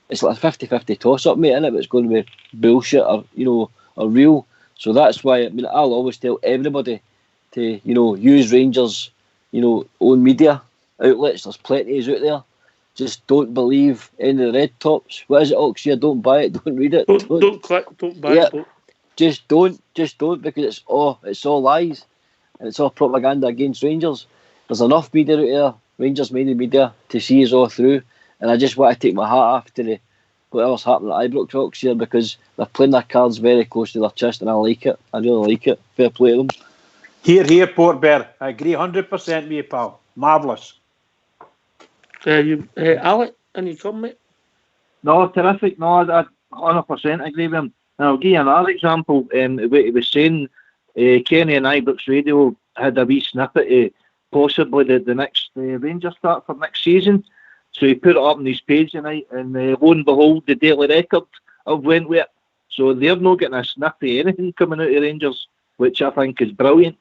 it's like a 50-50 toss-up, mate, innit? It's going to be bullshit or real. So that's why, I mean, I'll always tell everybody to, use Rangers, own media outlets. There's plenty out there. Just don't believe any of the red tops. What is it, Oxia? Don't buy it, don't read it. Don't click, don't buy it. Just don't, because it's all lies. And it's all propaganda against Rangers. There's enough media out there, Rangers media, to see us all through. And I just want to take my hat off to whatever's happening at Ibrox Rocks here, because they're playing their cards very close to their chest, and I like it. I really like it. Fair play to them. Here, Port Bear. I agree 100% with you, pal. Marvellous. Alec, any comment? No, terrific. No, I 100% agree with him. And I'll give you another example. What he was saying, Kenny and Ibrox Radio had a wee snippet of possibly the next Rangers start for next season. So he put it up on his page tonight, and lo and behold, the Daily Record have went with it. So they're not getting a sniff of anything coming out of Rangers, which I think is brilliant,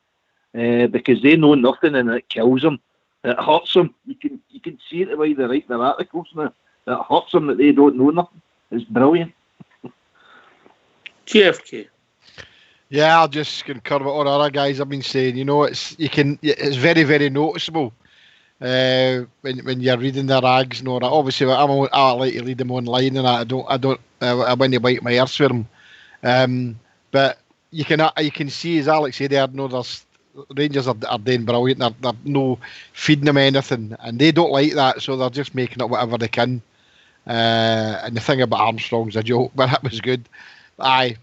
because they know nothing and it kills them. It hurts them. You can see it the way they write their articles now. It hurts them that they don't know nothing. It's brilliant. GFK. Yeah, I'll just concur with all the other guys have been saying. It's very, very noticeable when you're reading their rags and all that. Obviously, I like to read them online, and I when you bite my ears for them. But you can see, as Alex said there, there's Rangers are doing brilliant. They're no feeding them anything, and they don't like that, so they're just making up whatever they can. And the thing about Armstrong's a joke, but that was good. Aye,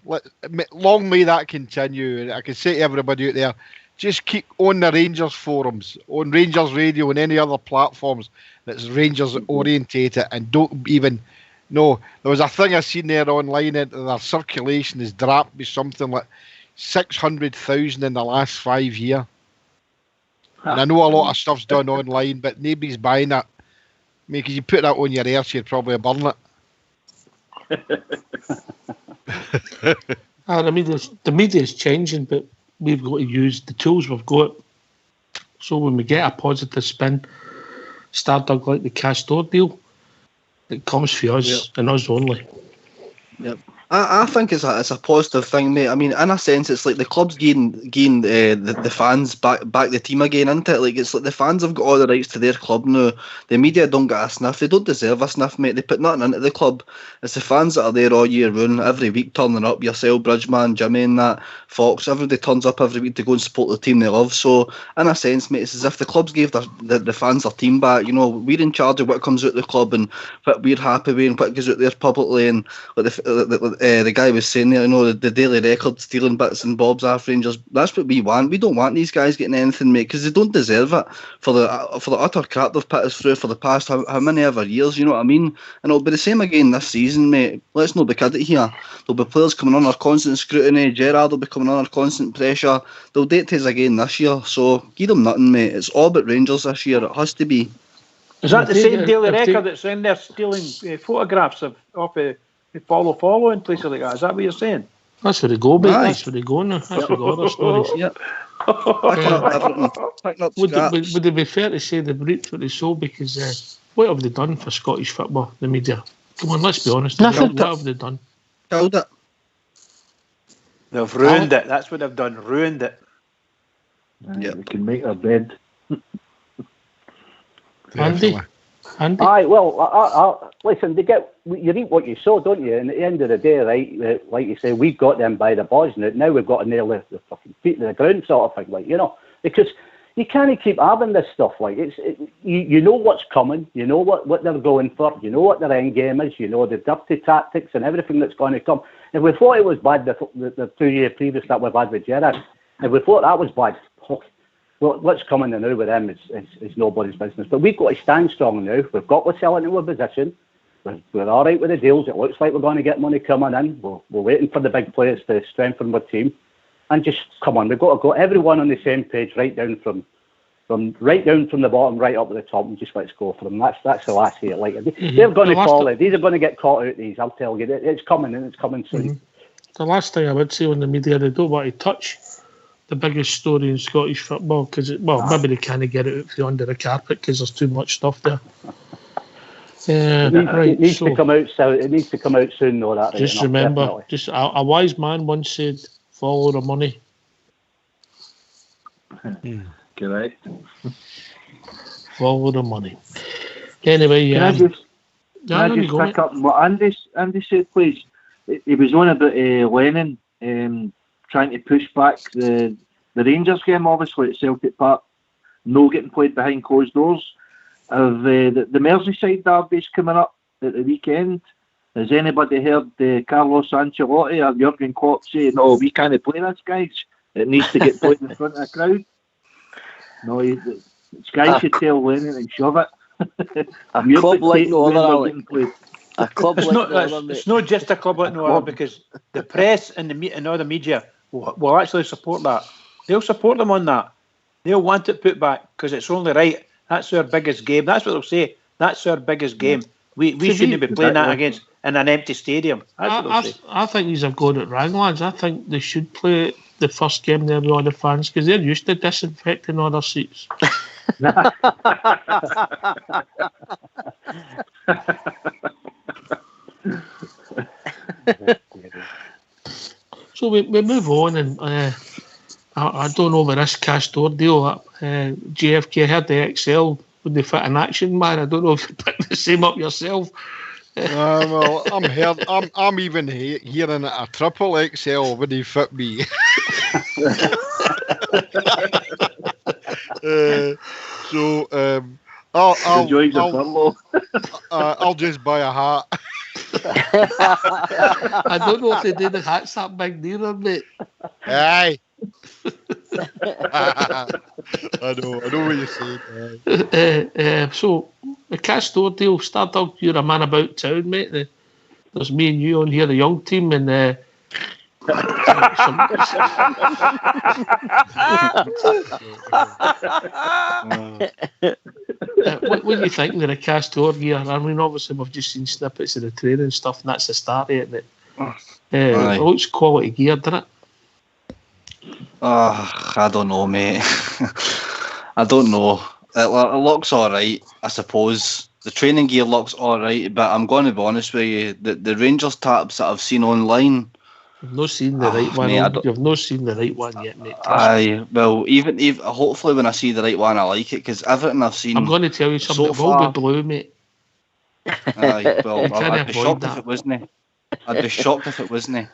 long may that continue. And I can say to everybody out there, just keep on the Rangers forums, on Rangers Radio and any other platforms that's Rangers orientated, and don't even. No, there was a thing I seen there online that their circulation is dropped by something like 600,000 in the last 5 years. And I know a lot of stuff's done online, but nobody's buying it. Because you put that on your ears, you'd probably burn it. The media is changing, but we've got to use the tools we've got. So when we get a positive spin, Stardug like the Castor deal, it comes for us and us only. Yep. I think it's a positive thing, mate. I mean, in a sense, it's like the club's gain the fans back the team again, isn't it? Like, it's like the fans have got all the rights to their club now. The media don't get a sniff. They don't deserve a sniff, mate. They put nothing into the club. It's the fans that are there all year round, every week turning up. Yourself, Bridgeman, Jimmy and that, Fox, everybody turns up every week to go and support the team they love. So, in a sense, mate, it's as if the clubs gave the fans their team back. We're in charge of what comes out of the club and what we're happy with and what goes out there publicly. And like the guy was saying there, the Daily Record stealing bits and bobs off Rangers. That's what we want. We don't want these guys getting anything, mate, because they don't deserve it for the utter crap they've put us through for the past how many ever years. You know what I mean? And it'll be the same again this season, mate. Let's not be kidding here. There'll be players coming under constant scrutiny. Gerrard will be coming under constant pressure. They'll date us again this year. So give them nothing, mate. It's all about Rangers this year. It has to be. Is that the same Daily Record that's in there stealing photographs of follow and places like that? Is that what you're saying? That's where they go, mate. That's where they go now. That's where the other stories. Yep. Would it be fair to say they've reaped what they sow? Because what have they done for Scottish football, the media? Come on, let's be honest. What have they done? Killed it. They've ruined it. That's what they've done. Ruined it. Yeah, they can make their bed. Andy? Aye, well, listen, you reap what you sow, don't you? And at the end of the day, right, like you say, we've got them by the balls now we've got to nail the fucking feet to the ground sort of thing, because you can't keep having this stuff, you know what's coming, you know what they're going for, you know what their end game is, you know the dirty tactics and everything that's going to come. If we thought it was bad the 2 year previous that we've had with Gerrard, if we thought that was bad, well, what's coming now with them is nobody's business. But we've got to stand strong now. We've got to sell into a position. We're all right with the deals. It looks like we're going to get money coming in. We're waiting for the big players to strengthen our team. And just, come on, we've got to go everyone on the same page, right down from the bottom, right up to the top, and just let's go for them. That's the last year. They're going to fall. These are going to get caught out, these, I'll tell you. It's coming, and it's coming soon. The last thing I would say on the media, they don't want to touch the biggest story in Scottish football because maybe they can't get it out from under the carpet because there's too much stuff there. It needs to come out. So it needs to come out soon. Though that. Just remember, definitely. Just a wise man once said, "Follow the money." Correct. Follow the money. Anyway, Can I just pick up what Andy said, please? He was on about Lennon trying to push back the Rangers game, obviously at Celtic Park, no getting played behind closed doors. Of the Merseyside derbies coming up at the weekend, has anybody heard Carlos Ancelotti or Jurgen Klopp say, "No, we can't play this, guys. It needs to get played in front of a crowd"? No, Sky should tell Lennon and shove it. A club like no other, Alex. A club it's like not, no other, it's not just a club like no other, because the press and all the media will actually support that. They'll support them on that. They'll want it put back because it's only right. That's our biggest game. That's what they'll say. That's our biggest game. We shouldn't be playing that against in an empty stadium. I think these have got it wrong, lads. I think they should play the first game there with all the fans because they're used to disinfecting all their seats. So we move on, and I don't know about this Castore deal. JFK heard the XL when they fit an action man. I don't know if you picked the same up yourself. Well, I'm even hearing a triple XL when he fit me. I'll just buy a hat. I don't know if they did the hats that big neither, mate. Aye. I know what you're saying. So the Castore deal, Stardog, you're a man about town, mate. There's me and you on here, the young team, and what do you think of the Castore gear? I mean, obviously we've just seen snippets of the training stuff, and that's the start of it. It looks quality gear, doesn't it? I don't know, mate. I don't know. It looks all right, I suppose. The training gear looks all right, but I'm going to be honest with you. The Rangers taps that I've seen online, I've not seen the right one. Mate, You've not seen the right one yet, mate. Well, even hopefully when I see the right one, I like it because everything I've seen. I'm going to tell you something. It will be blue, mate. Well, I'd be shocked if it wasn't. I'd be shocked if it wasn't.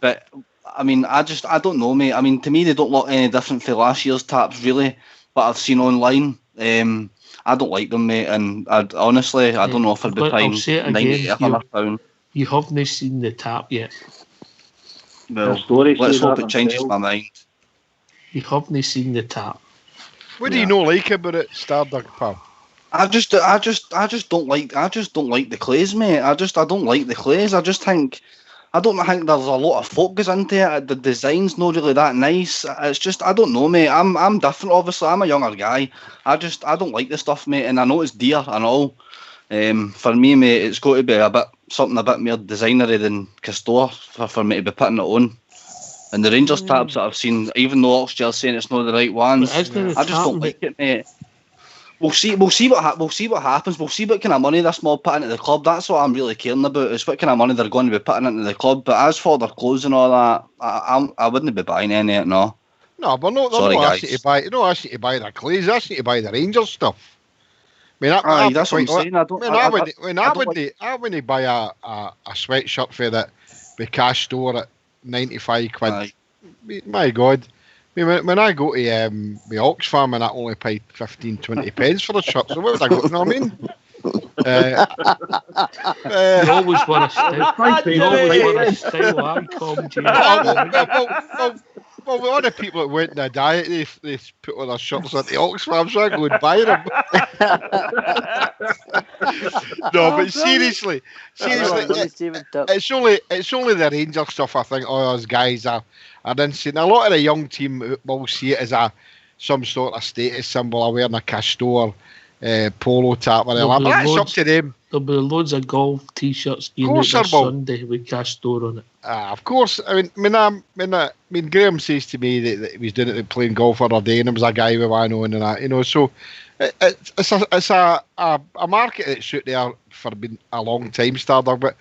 But I mean, I don't know, mate. I mean, to me, they don't look any different from last year's taps, really. But I've seen online. I don't like them, mate. And I don't know if I'd be paying £90 You haven't seen the tap yet. Well, let's hope it changes my mind. You haven't seen the tap. What do you not like about it, Stardog, pal? I just don't like the clays, mate. I don't like the clays. I don't think there's a lot of focus into it. The design's not really that nice. It's just, I don't know, mate. I'm different, obviously. I'm a younger guy. I don't like the stuff, mate. And I know it's dear and all. For me, mate, it's got to be something a bit more designery than Castore for me to be putting it on. And the Rangers tabs that I've seen, even though Oxford's saying it's not the right ones, I just don't like it, mate. We'll see what happens. We'll see what kind of money this mob put into the club. That's what I'm really caring about, is what kind of money they're going to be putting into the club. But as for their clothes and all that, I wouldn't be buying any of it, no. No, but no, they're not asking to buy. They're not asking to buy their clays. They're asking to buy the Rangers stuff. I mean, that's what I'm saying. I wouldn't buy a sweatshirt for that with Castore at 95 quid. Aye. My God. I mean, when I go to the Oxfam and I only pay 15-20 pence for the shirt, so what would I go? You know what I mean? You always want to style icon, James. Well, all the people that went in a diet, they put all their shirts at the Oxfam, so I go and buy them. No, but seriously, it's only the Rangers stuff. I think all those guys are insane. A lot of the young team will see it as some sort of status symbol of wearing a Castore polo tap. But that's up to them. there'll be loads of golf T-shirts Of course this there will. Sunday with Castore on it. Of course. I mean, Graham says to me that he was doing it playing golf the other day, and there was a guy with one on and that, you know. So it's a market that's out there for been a long time, Starder. But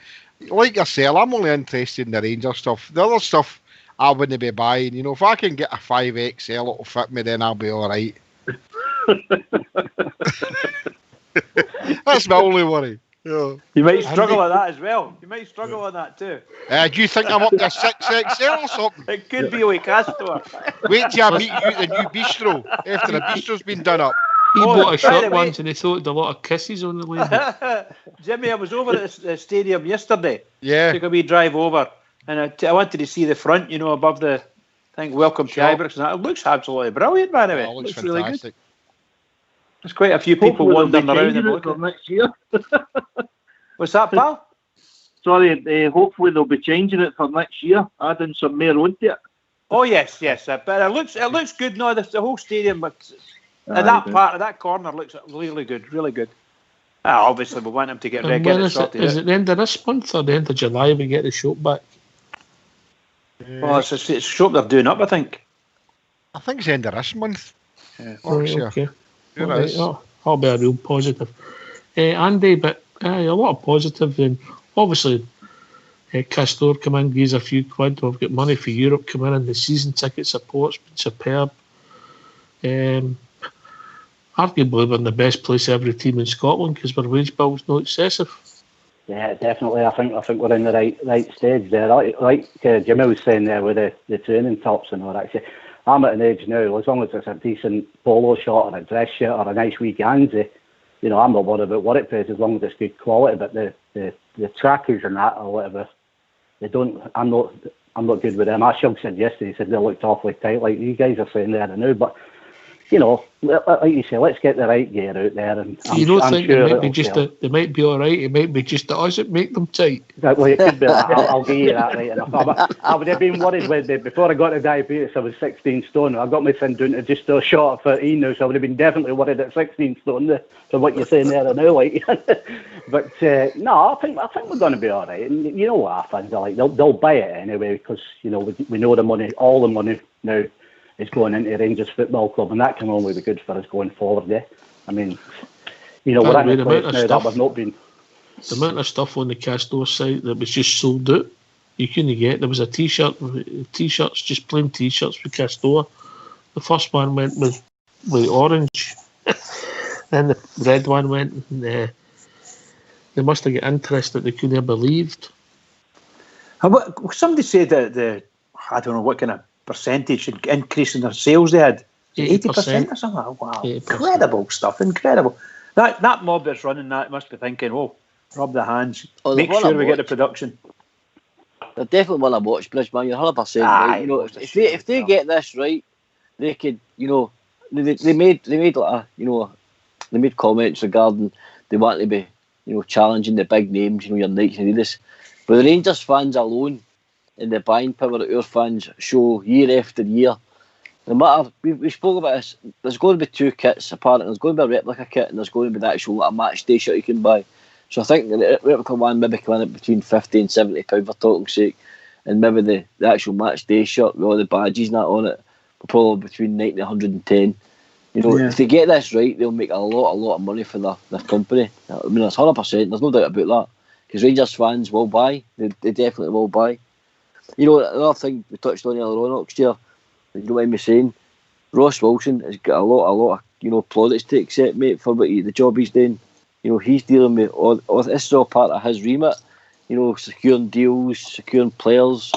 like I say, I'm only interested in the Ranger stuff. The other stuff I wouldn't be buying. You know, if I can get a 5XL, it'll fit me, then I'll be all right. That's my only worry. Yeah. You might struggle with that as well. You might struggle with that too. Do you think I'm up to 6XL or something? It could be with Castore. Wait till I meet you at the new bistro after the bistro's been done up. He bought a shirt by the way- once and he thought there were a lot of kisses on the label. Jimmy, I was over at the stadium yesterday. Yeah. Took a wee drive over, and I wanted to see the front, you know, above the welcome Sure. to Ibrox, and that. It looks absolutely brilliant, by the way. Oh, it looks really good. fantastic. There's quite a few people Hopefully they'll be wandering around changing and it for looking. next year. What's that, pal? Sorry, hopefully they'll be changing it for next year, adding some more onto it. Oh yes, but it looks good. No, the whole stadium, but Aye, that good. part of that corner looks really good, really good. Obviously, we want them to get And get when it is it? sorted Is out. it the end of this month or the end of July we get the show back? Well, it's a shop they're doing up, I think. I think it's the end of this month. Yeah. Right, Sure. okay. Sure Right, is. that'll be a real positive. Andy, but a lot of positive, and obviously Castore come in, gives a few quid. We've got money for Europe come in, and the season ticket support's been superb. Arguably we're in the best place every team in Scotland because our wage bill's not excessive. Yeah, definitely. I think we're in the right stage there. Like Jimmy was saying there with the training tops and all that. Actually, I'm at an age now. As long as it's a decent polo shirt or a dress shirt or a nice wee Gansey, you know, I'm not worried about what it pays as long as it's good quality. But the trackers and that or whatever, they don't. I'm not good with them. Ashug said yesterday. He said they looked awfully tight, like you guys are saying there now. But you know, like you say, let's get the right gear out there. And You don't think sure they might be it'll just sell. they might be all right. It might be just us that make them tight. Well, it could be that. I'll give you that right enough. I would have been worried with it before I got the diabetes. I was 16 stone. I got my son down to just a short of 13 now, so I would have been definitely worried at 16 stone for what you're saying there now. Like, but no, I think we're going to be all right. And you know what our fans are like? They'll buy it anyway because you know we know the money, all the money now is going into Rangers Football Club, and that can only be good for us going forward. Yeah, I mean, you know, we're in a place now that we've not been. The amount of stuff on the Castore site that was just sold out, you couldn't get. There was a t-shirts, just plain t-shirts with Castore. The first one went with orange, then the red one went. And, they must have got interest that they couldn't have believed. Somebody said that I don't know what kind of percentage increase in their sales they had. 80% or something. Wow, 80%. Incredible stuff! Incredible. That mob that's running that must be thinking, oh, rub the hands, make sure we get the production. They definitely want to watch Bridge, man. You're 100% right. You know, if they get this right, they could, you know, they made like a, you know, they made comments regarding they want to be, you know, challenging the big names, you know, your Nikes and Adidas. But the Rangers fans alone and the buying power that our fans show year after year, no matter, we spoke about this, there's going to be two kits apparently. There's going to be a replica kit and there's going to be the actual like, match day shirt you can buy. So I think the replica one maybe come in at between £50 and £70 for talking sake, and maybe the actual match day shirt with all the badges and that on it, probably between 90 and 110. You know, if they get this right, they'll make a lot of money for their company. I mean, it's 100%. There's no doubt about that. Because Rangers fans will buy. They definitely will buy. You know, another thing we touched on earlier on next year, you don't mind me saying, Ross Wilson has got a lot of, you know, plaudits to accept, mate, for the job he's doing. You know, he's dealing with all this is all part of his remit. You know, securing deals, securing players.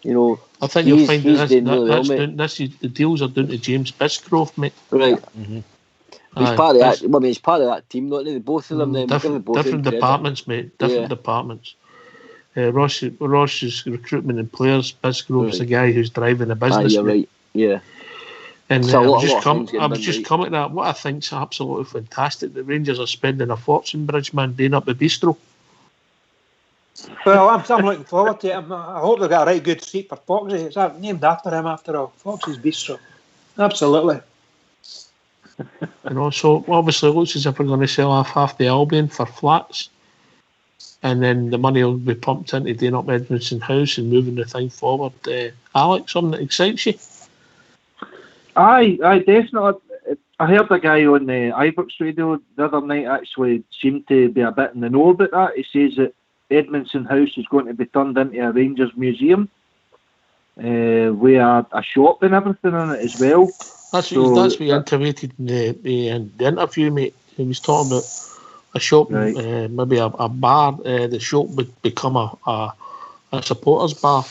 You know, I think you'll find he's that doing really well, mate. the deals are down to James Bisgrove, mate. Right. Mm-hmm. He's part of that. Well, I mean, he's part of that team, not they? Both of them. Different departments, mate. Different departments. Ross is recruitment and players. Bisgrove's the guy who's driving the business. You're right. Yeah. And I was just coming to that. What I think is absolutely fantastic. The Rangers are spending a fortune, Bridgeman, doing up the bistro. Well, I'm looking forward to it. I hope they've got a right good seat for Foxy. It's named after him, after all. Foxy's Bistro. Absolutely. And also, obviously, it looks as if we're going to sell off half the Albion for flats. and then the money will be pumped into doing up Edmondson House and moving the thing forward. Alex, something that excites you? Aye, definitely. I heard a guy on the Ibrox radio the other night actually seemed to be a bit in the know about that. He says that Edmondson House is going to be turned into a Rangers museum with a shop and everything in it as well. That's what he intimated in the interview, mate. He was talking about a shop, right. Maybe a bar. The shop would become a supporters bar.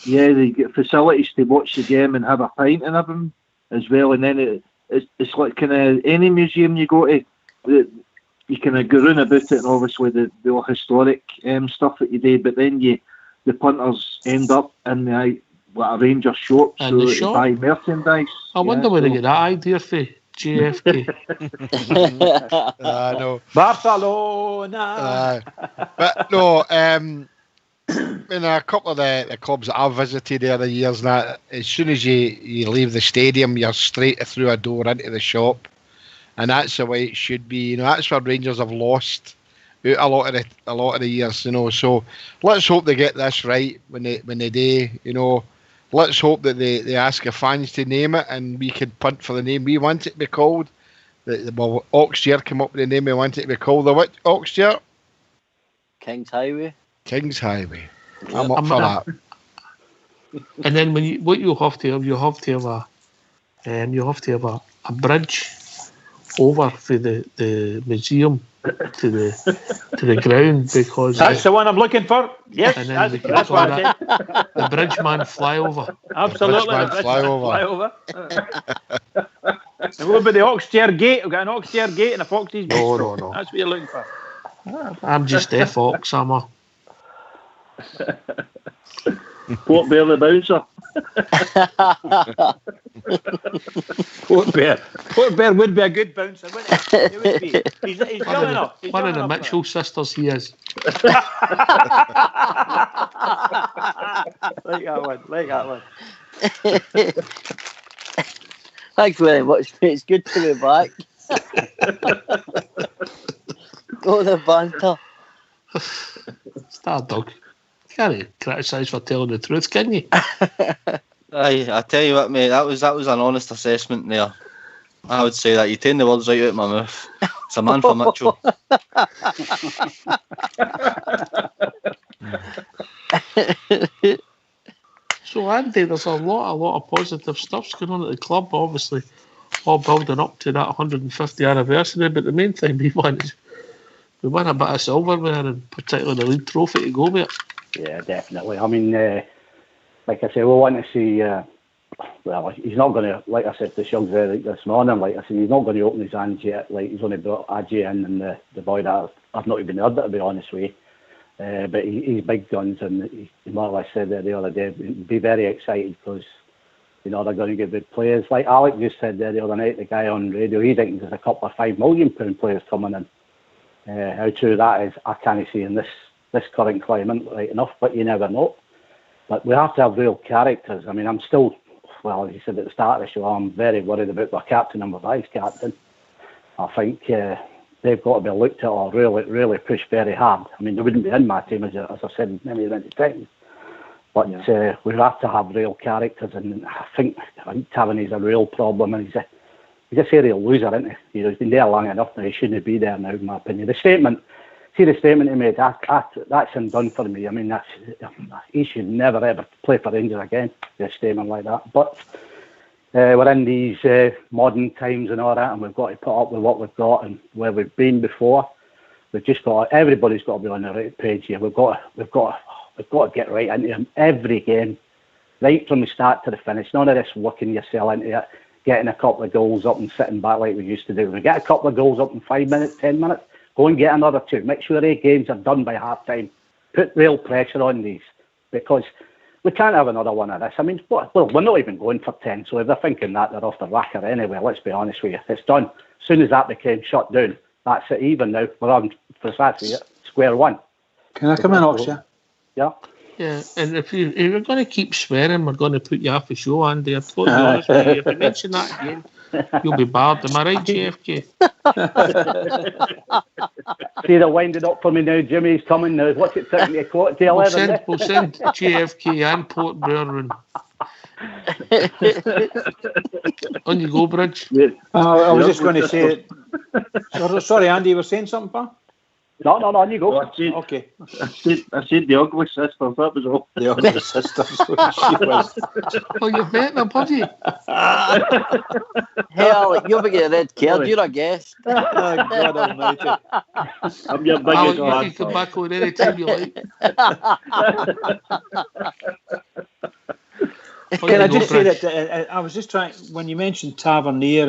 Yeah, they get facilities to watch the game and have a pint and everything as well. And then it's like kind of any museum you go to, you kind of go round about it, and obviously the historic stuff that you do. But then the punters end up in a Rangers shop, and so they buy merchandise. I wonder where they get that idea for JFK. I know. Barcelona. But no, in a couple of the clubs that I've visited over the years, that as soon as you leave the stadium, you're straight through a door into the shop, and that's the way it should be. That's where Rangers have lost out a lot of the years. So let's hope they get this right when they do. Let's hope that they ask the fans to name it, and we can punt for the name we want it to be called. Oxchair came up with the name we want it to be called. The what, Oxchair? King's Highway. King's Highway. I'm up for that. And then you have to have a bridge over for the museum to the ground, because that's the one I'm looking for. Yes, and then that's what I said. The Bridgeman flyover. Absolutely, the flyover. And what about the Oxchair Gate? We've got an Oxchair Gate and a Fox's Bistro. No. That's what you're looking for. I'm just a fox, I'm a Port Bear the bouncer. Port Bear would be a good bouncer, wouldn't he? It would be. He's young enough. One of the Mitchell sisters, he is. Like that one. Thanks very much, mate. It's good to be back. Go the banter. Star dog. Can't criticise for telling the truth, can you? I tell you what, mate, that was an honest assessment there. I would say that. You taking the words right out of my mouth. It's a man for Mitchell. So Andy, there's a lot of positive stuff's going on at the club, obviously all building up to that 150th anniversary, but the main thing we want is we want a bit of silverware, and particularly the league trophy to go with it. Yeah, definitely. I mean, like I say, we want to see. Well, he's not going to, like I said to Shuggs this morning, like I said, he's not going to open his hands yet. Like, he's only brought Ajay in, and the boy that I've not even heard it, to be honest with you. But he's big guns, and he more or less said there the other day, be very excited because, they're going to get good players. Like Alec just said there the other night, the guy on radio, he thinks there's a couple of £5 million players coming in. How true that is, I can't see in this current climate right enough, but you never know. But we have to have real characters. I mean, I'm still, well, as you said at the start of the show, I'm very worried about my captain and my vice captain. I think they've got to be looked at or really, really pushed very hard. I mean, they wouldn't be in my team, as I've said many times. But we have to have real characters, and I think Tavernier is a real problem, and he's a serial loser, isn't he? He's been there long enough now. He shouldn't be there now, in my opinion. The statement he made, that's undone for me. I mean, he should never ever play for Rangers again. A statement like that. But we're in these modern times and all that, and we've got to put up with what we've got and where we've been before. Everybody's got to be on the right page here. We've got to get right into them every game, right from the start to the finish. None of this working yourself into it, getting a couple of goals up and sitting back like we used to do. When we get a couple of goals up in 5 minutes, 10 minutes, go and get another 2. Make sure the games are done by half time. Put real pressure on these, because we can't have another one of this. I mean, well, we're not even going for 10, so if they're thinking that, they're off the racker anyway. Let's be honest with you. It's done. As soon as that became shut down, that's it. Even now, we're on precisely square one. Can I come in, Oxia? Yeah. Yeah, and if you're going to keep swearing, we're going to put you off the show, Andy. I'm totally honest with you. If you mention that again, You'll be barred. Am I right, JFK? See, they're winding up for me now. Jimmy's coming now. What's it taking me? 11:15? We'll send JFK and Port Burren. On you go, Bridge. I was just going to say... Sorry, Andy, you were saying something, pal? No, on you go. Okay. I said the ugly sisters, that was all. The ugly sisters. She was. Oh, you're betting them, have you? Hell, you'll be getting a red card. You're a guest. Oh, God almighty. I'm your biggest Alec, you can come back on any time you like. Can I just say that I was just trying, when you mentioned Tavernier,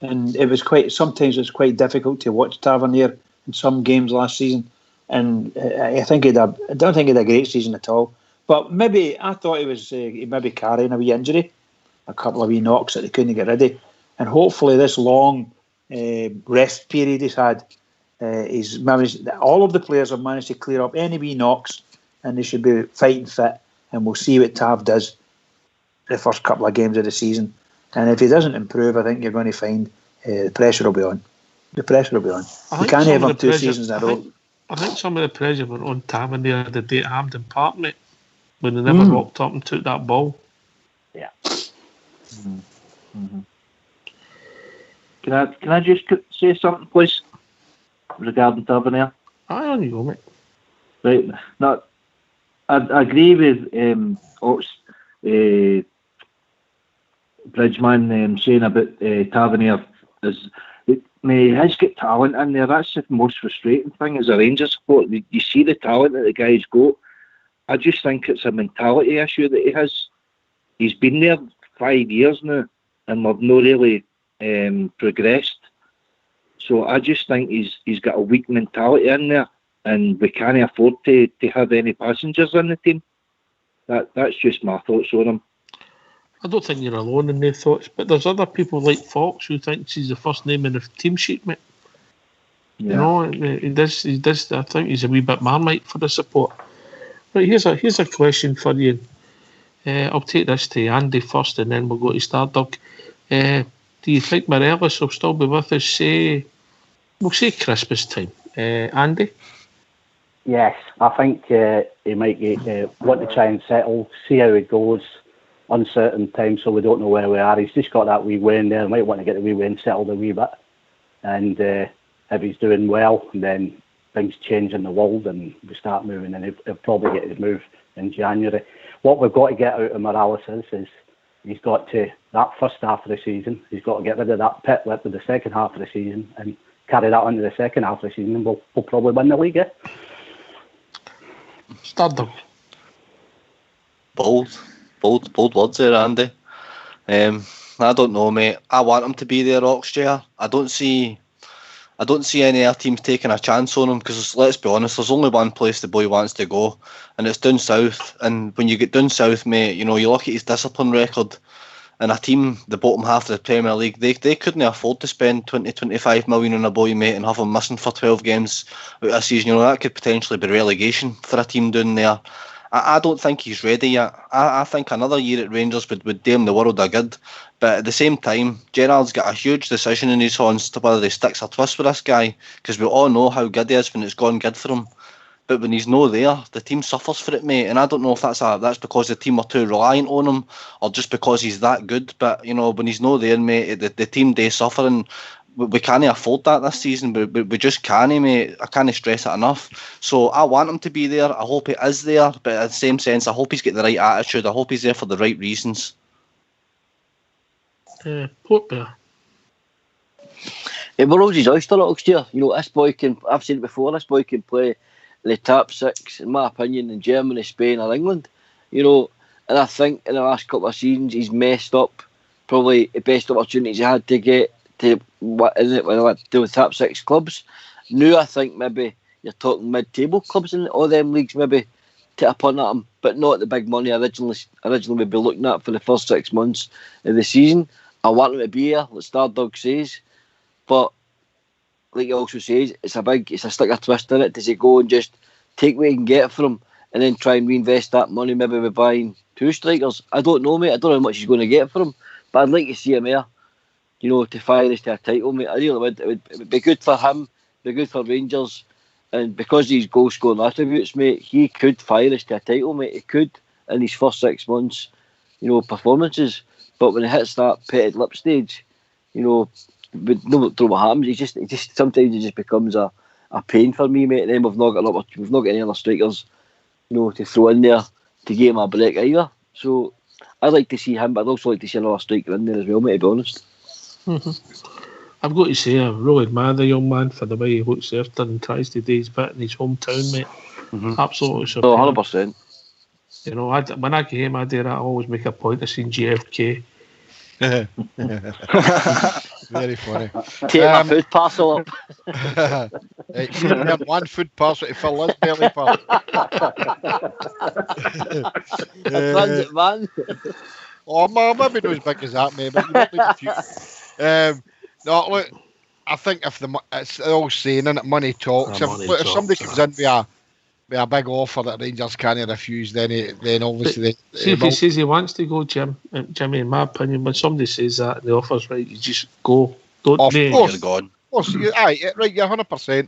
and it was sometimes it's quite difficult to watch Tavernier in some games last season, and I don't think he had a great season at all. But maybe I thought he was maybe carrying a wee injury, a couple of wee knocks that they couldn't get rid of, and hopefully this long rest period he's had, he's managed. All of the players have managed to clear up any wee knocks, and they should be fighting fit. And we'll see what Tav does the first couple of games of the season. And if he doesn't improve, I think you're going to find the pressure will be on. The pressure will be on. You can't have him 2 seasons in a row. I think some of the pressure went on Tavernier the day at Hampden Park, mate, when they never rocked up and took that ball. Yeah. Mm-hmm. Can I just say something, please, regarding Tavernier? Aye, on you go, mate. Right. No, I agree with Bridgeman saying about Tavernier. He has got talent in there. That's the most frustrating thing as a Rangers support. You see the talent that the guy's got. I just think it's a mentality issue that he has. He's been there 5 years now, and we've not really progressed. So I just think he's got a weak mentality in there, and we can't afford to have any passengers in the team. That's just my thoughts on him. I don't think you're alone in their thoughts, but there's other people like Fox who thinks he's the first name in the team sheet, mate. Yeah. You know, he does. I think he's a wee bit Marmite for the support. But here's a question for you. I'll take this to Andy first, and then we'll go to Stardog. Do you think Morelos will still be with us? We'll say Christmas time. Andy? Yes, I think he might want to try and settle, see how it goes. Uncertain time, so we don't know where we are. He's just got that wee win there. Might want to get the wee win settled a wee bit. And if he's doing well, then things change in the world and we start moving, and he'll probably get his move in January. What we've got to get out of Morelos is he's got to, that first half of the season, he's got to get rid of that pit lip with the second half of the season and carry that into the second half of the season, and we'll probably win the league. Stardom. Bold words there, Andy. I don't know, mate. I want him to be there, Oxjay. I don't see any other teams taking a chance on him, because let's be honest, there's only one place the boy wants to go, and it's down south. And when you get down south, mate, you know, you look at his discipline record, and a team, the bottom half of the Premier League, they couldn't afford to spend 20-25 million on a boy, mate, and have him missing for 12 games out of a season. You know, that could potentially be relegation for a team down there. I don't think he's ready yet. I think another year at Rangers would do him the world of good. But at the same time, Gerrard's got a huge decision in his hands to whether he sticks or twists with this guy, because we all know how good he is when it's gone good for him. But when he's not there, the team suffers for it, mate. And I don't know if that's because the team are too reliant on him, or just because he's that good. But, you know, when he's not there, mate, the team, they suffer, and we can't afford that this season. We just can't, mate. I can't stress it enough. So I want him to be there. I hope he is there. But in the same sense, I hope he's got the right attitude. I hope he's there for the right reasons. Port Bear. We're always his oyster, Oxjay. You know, this boy can, I've seen it before, this boy can play the top six, in my opinion, in Germany, Spain or England. You know, and I think in the last couple of seasons he's messed up probably the best opportunities he had to get to with top six clubs. Now I think maybe you're talking mid-table clubs in all them leagues, maybe take a punt at him, but not the big money originally we'd be looking at for the first 6 months of the season. I want him to be here, like Stardog says, but like he also says, it's a sticker twist in it. Does he go and just take what he can get from him and then try and reinvest that money maybe by buying 2 strikers? I don't know, mate. I don't know how much he's going to get for him, but I'd like to see him here. to fire us to a title, mate. I really would. It would be good for him, be good for Rangers, and because of his goal scoring attributes, mate, he could fire us to a title, mate. He could in his first 6 months, performances. But when it hits that petted lip stage, we know what happens. He just sometimes it just becomes a pain for me, mate. And then we've not got any other strikers, to throw in there to give him a break either. So I'd like to see him, but I'd also like to see another striker in there as well, mate, to be honest. I've got to say, I really admire the young man for the way he looks after and tries to do his bit in his hometown, mate. Absolutely superb. 100%. When I came, I always make a point of seeing JFK. Very funny. Take my food parcel up. It should have one food parcel to fill his belly part. Transit van. Oh, maybe not as big as that, mate. But you might need a few. No, look, I think if it's all saying, and money talks. If somebody comes in with a big offer that Rangers can't refuse, then obviously see if he says he wants to go, Jimmy, in my opinion, when somebody says that the offer's right, you just go. Don't of course, you're gone. Of course, right, you're 100%.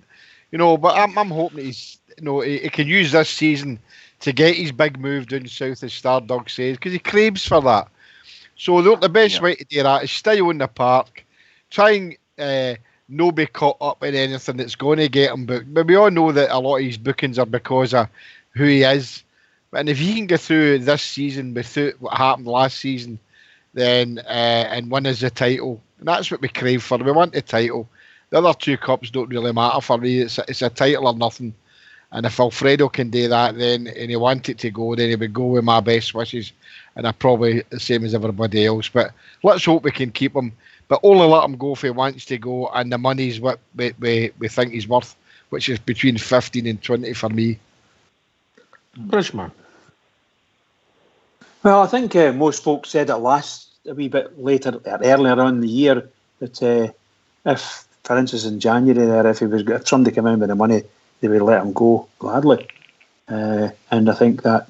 But I'm hoping he's, he can use this season to get his big move down south, as Stardog says, because he craves for that. So the best way to do that is stay on the park, try and not be caught up in anything that's going to get him booked. But we all know that a lot of his bookings are because of who he is. And if he can get through this season without what happened last season, then and win us the title, and that's what we crave for. We want the title. The other 2 cups don't really matter for me. It's a title or nothing. And if Alfredo can do that, then and he wanted to go, then he would go with my best wishes. And I'm probably the same as everybody else. But let's hope we can keep him. But only let him go if he wants to go, and the money's what we think he's worth, which is between 15 and 20 for me. Bridgman. Well, I think most folks said it a wee bit earlier on in the year, that if, for instance, in January there, if somebody came in with the money, they would let him go gladly. And I think that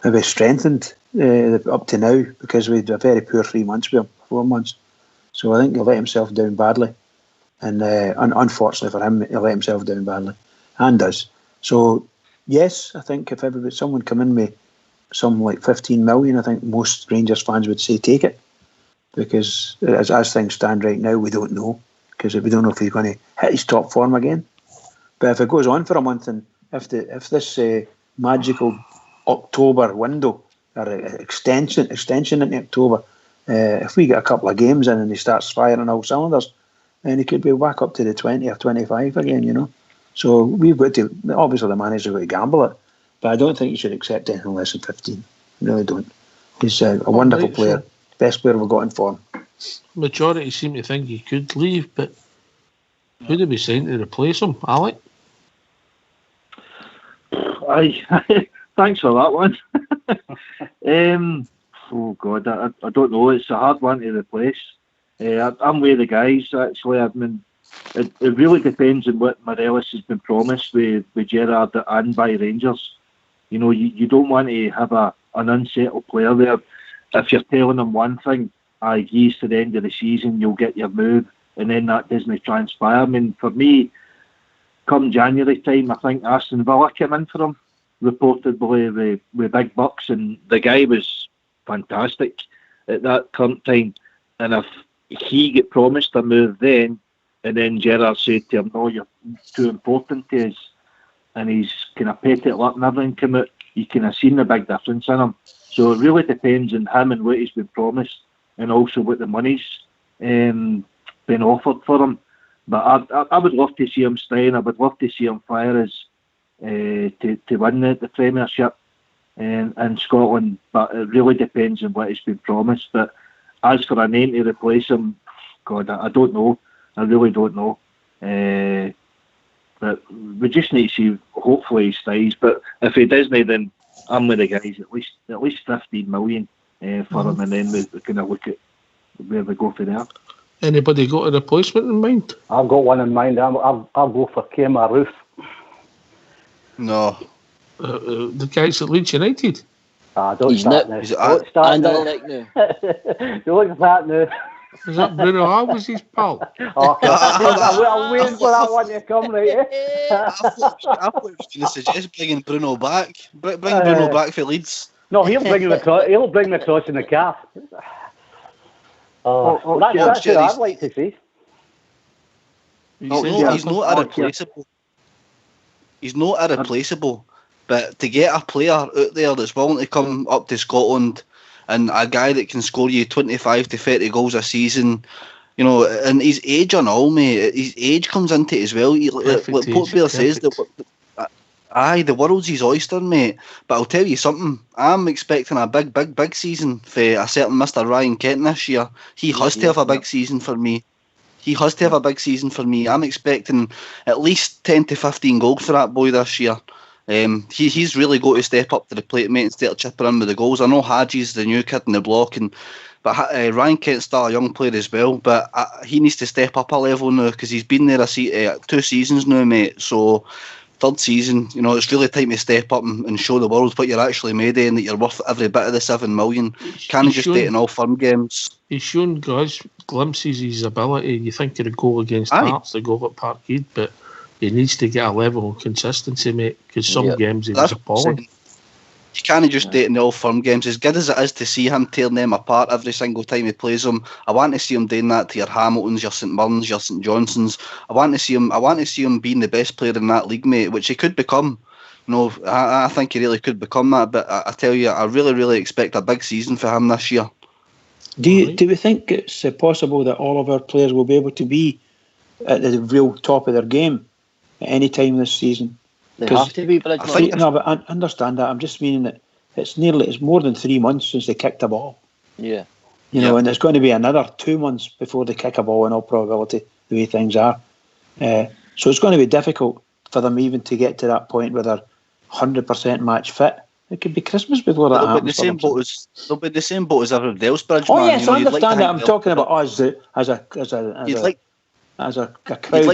maybe strengthened up to now, because we had a very poor 3 months with him. 4 months. So I think he'll let himself down badly. And unfortunately for him, he'll let himself down badly. And does. So, yes, I think if someone come in with something like 15 million, I think most Rangers fans would say take it. Because as things stand right now, we don't know. Because we don't know if he's going to hit his top form again. But if it goes on for a month, and if this magical October window, or extension into October, if we get a couple of games in and he starts firing all cylinders, then he could be back up to the 20 or 25 again, So we've got to, obviously the manager's got to gamble it, but I don't think you should accept anything less than 15. I really don't. He's a wonderful player, best player we've got in form. Majority seem to think he could leave, but who do we sign to replace him, Alec? Thanks for that one. Oh God, I don't know. It's a hard one to replace. I'm with the guys actually. I mean, it really depends on what Morelos has been promised with Gerrard and by Rangers. You don't want to have an unsettled player there. If you're telling him one thing, geez, to the end of the season you'll get your move, and then that doesn't transpire. I mean, for me, come January time, I think Aston Villa came in for him, reportedly with big bucks, and the guy was fantastic at that current time. And if he get promised a move then, and then Gerrard said to him, no, you're too important to us, and he's kind of petted it up and everything come out, you can have seen the big difference in him. So it really depends on him and what he's been promised, and also what the money's been offered for him. But I would love to see him stay, and I would love to see him fire us to win the Premiership in Scotland. But it really depends on what he's been promised. But as for a name to replace him, God, I don't know. I really don't know. But we just need to see. Hopefully he stays. But if he doesn't, then I'm with the guys. At least 15 million for him, and then we kind of look at where we go from there. Anybody got a replacement in mind? I've got one in mind. I'll go for Kemar Roof. No. The guys at Leeds United. Don't start now. Don't start now. Don't start now. Is that Bruno Alves his pal? Oh, I'm waiting for that one to come, right? I thought it was going to suggest bringing Bruno back. Bring Bruno back for Leeds. No, he'll bring him across in the calf. That's what I'd like to see. He's not irreplaceable. He's not irreplaceable. But to get a player out there that's willing to come up to Scotland and a guy that can score you 25 to 30 goals a season, you know, and his age and all, mate, his age comes into it as well. Like Port Vale says, the world's his oyster, mate. But I'll tell you something, I'm expecting a big season for a certain Mr. Ryan Kent this year. He has to have a big season for me. I'm expecting at least 10 to 15 goals for that boy this year. He's really got to step up to the plate, mate, and start chipping in with the goals. I know Haji's the new kid in the block, but Ryan Kent's still a young player as well. But he needs to step up a level now because he's been there 2 seasons now, mate. So third season, you know, it's really time to step up and show the world what you're actually made of and that you're worth every bit of the 7 million. Can't just do it in all firm games. He's shown glimpses of his ability. You think he'd go against Hearts, the goal at Parkhead, but he needs to get a level of consistency, mate, because some games he was appalling. You can't just do it in the all firm games. As good as it is to see him tearing them apart every single time he plays them, I want to see him doing that to your Hamiltons, your St Mirrens, your St Johnsons. I want to see him being the best player in that league, mate, which he could become. No, I think he really could become that. But I tell you, I really expect a big season for him this year. Do we think it's possible that all of our players will be able to be at the real top of their game at any time this season? They have to be, but I understand that. I'm just meaning that it's more than 3 months since they kicked a ball. Yeah. You know, and it's going to be another 2 months before they kick a ball in all probability, the way things are. So it's going to be difficult for them even to get to that point where they're 100% match fit. It could be Christmas before that happens. They'll be the same boat as everybody else, Bridge. Oh yes, I understand that. I'm talking about us as a crowd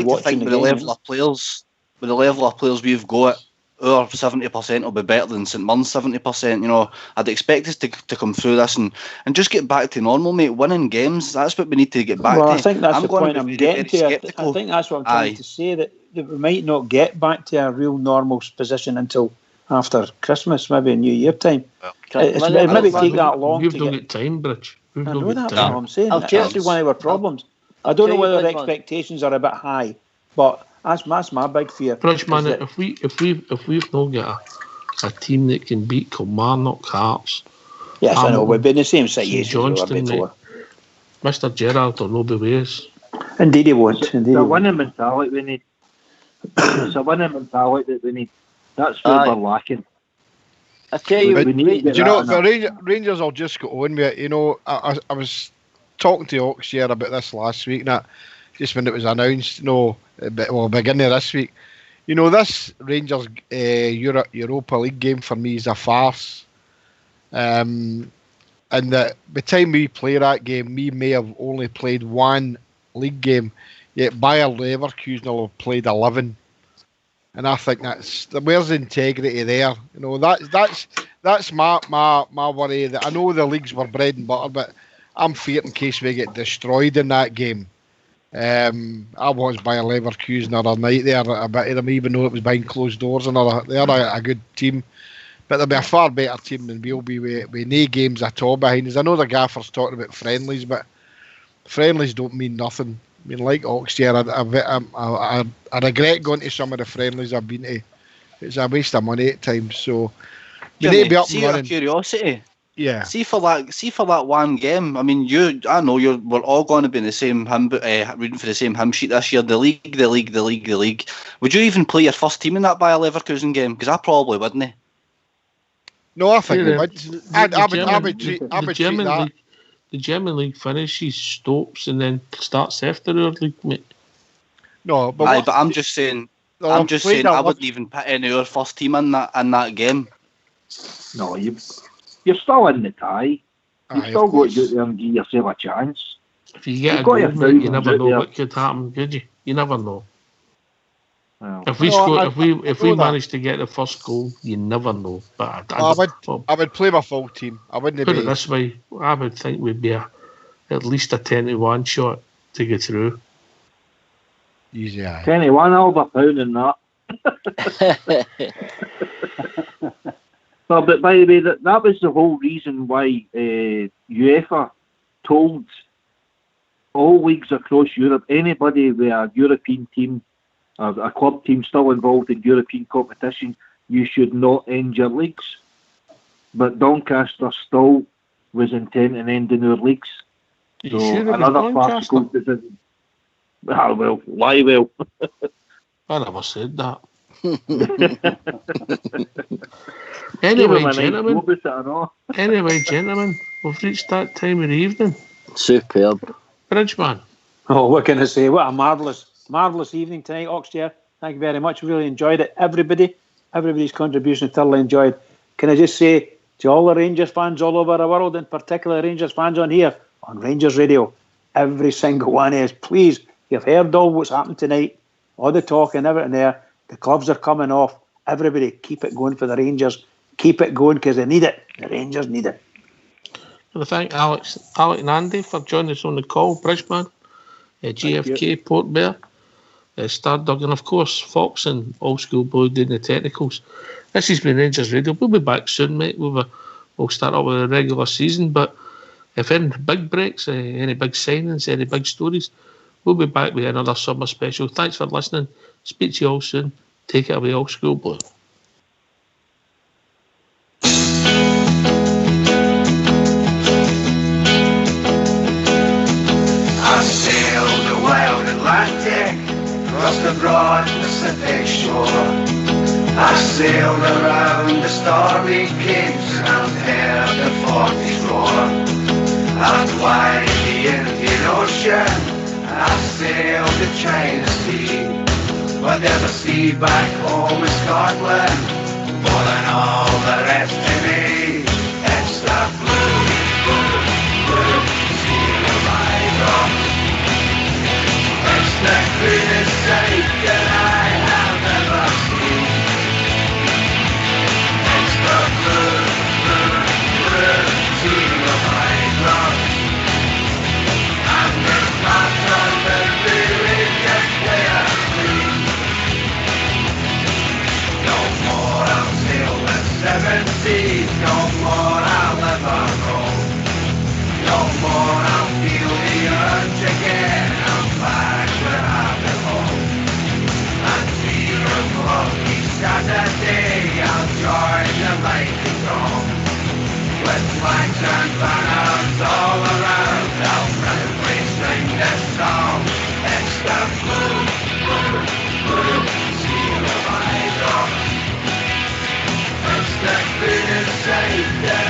watching the game. With the level of players we've got, our 70% will be better than St Mirren's 70%. You know, I'd expect us to come through this and just get back to normal, mate. Winning games, that's what we need to get back to. Well, I think that's the point I'm getting to. I think that's what I'm trying to say, that we might not get back to a real normal position until after Christmas, maybe New Year time. It maybe take that long. You've done it time, Bridge. I know that's what I'm saying. That's one of our problems. I don't know whether the expectations are a bit high, but that's my big fear. Bridge, man, if we've not got a team that can beat Kilmarnock, Hearts. Yes, I know. We've been in the same situation Johnston, before. Mr. Gerrard will not be with us. Indeed, he won't. It's a winning mentality we need. It's a winning mentality that we need. That's what we're lacking. I tell you, the Rangers will just go on with it. You know, I was talking to Ox here about this last week, that just when it was announced, beginning of this week. You know, this Rangers Europa League game for me is a farce. And that by the time we play that game, we may have only played one league game, yet Bayer Leverkusen will have played 11. And I think where's the integrity there? You know, that's my worry. That I know the leagues were bread and butter, but I'm fearing in case we get destroyed in that game. I watched Bayer Leverkusen the other night there, a bit of them, even though it was behind closed doors. They're a good team, but they'll be a far better team than we'll be with no games at all behind us. I know the gaffer's talking about friendlies, but friendlies don't mean nothing. I mean, like Ox here, I regret going to some of the friendlies I've been to. It's a waste of money at times. So you need to be up and running. Curiosity. Yeah. See for that one game. I mean, I know we're all going to be in the same reading for the same hymn sheet this year. The league. Would you even play your first team in that Bayer Leverkusen game? Because I probably wouldn't. No, I think we would. I would treat that. The German league finishes, stops, and then starts after our league, mate. No, but I'm just saying. I wouldn't even put any of our first team in that game. No, you're still in the tie. You've still got to go there and give yourself a chance. If you get a goal, mate, you never know what could happen, could you? You never know. Well, if we manage to get the first goal, you never know. But I would play my full team. I wouldn't put it this way. I would think we'd be at least a 10-1 shot to get through. Easy, aye. 21 over pound in that. But by the way, that was the whole reason why UEFA told all leagues across Europe, anybody with a European team, a club team still involved in European competition, you should not end your leagues. But Doncaster still was intent on ending our leagues. So another practical decision. Well, lie well. I never said that. Anyway, gentlemen, we've reached that time of the evening. Superb. Bridgeman. Oh, what can I say? What a marvellous evening tonight, Oxchair. Thank you very much. Really enjoyed it. Everybody's contribution thoroughly enjoyed. Can I just say to all the Rangers fans all over the world, in particular Rangers fans on here, on Rangers Radio, every single one is, please, you've heard all what's happened tonight, all the talk and everything there. The clubs are coming off. Everybody, keep it going for the Rangers. Keep it going because they need it. The Rangers need it. I thank Alec and Andy for joining us on the call. Bridgeman, GFK, Port Bear, Stardog, and of course Fox and Old School Boy doing the technicals. This has been Rangers Radio. We'll be back soon, mate. We'll start up with a regular season, but if any big breaks, any big signings, any big stories, we'll be back with another summer special. Thanks for listening. Speak to you all soon. Take it away, Old School Boy. I sailed the wild Atlantic, across the broad Pacific shore. I sailed around the stormy capes and heard the forties roar. I've wide the Indian Ocean, I sailed the China Sea, but there's a sea back home in Scotland, more than all the rest to me. It's the blue, blue, blue sea of my rock. It's the greenest sight that I have ever seen. It's the blue, blue, blue sea of my rock. And it's not on the really just clear green. No more I'll sail the seven seas, no more I'll ever roam. No more I'll feel the urge again, I'm back where I belong. And 3 o'clock each Saturday, I'll join the mighty throng. With flags and banners all around, I'll proudly sing this song. It's the blue, blue, blue sea of my rock. It's the greenest sight that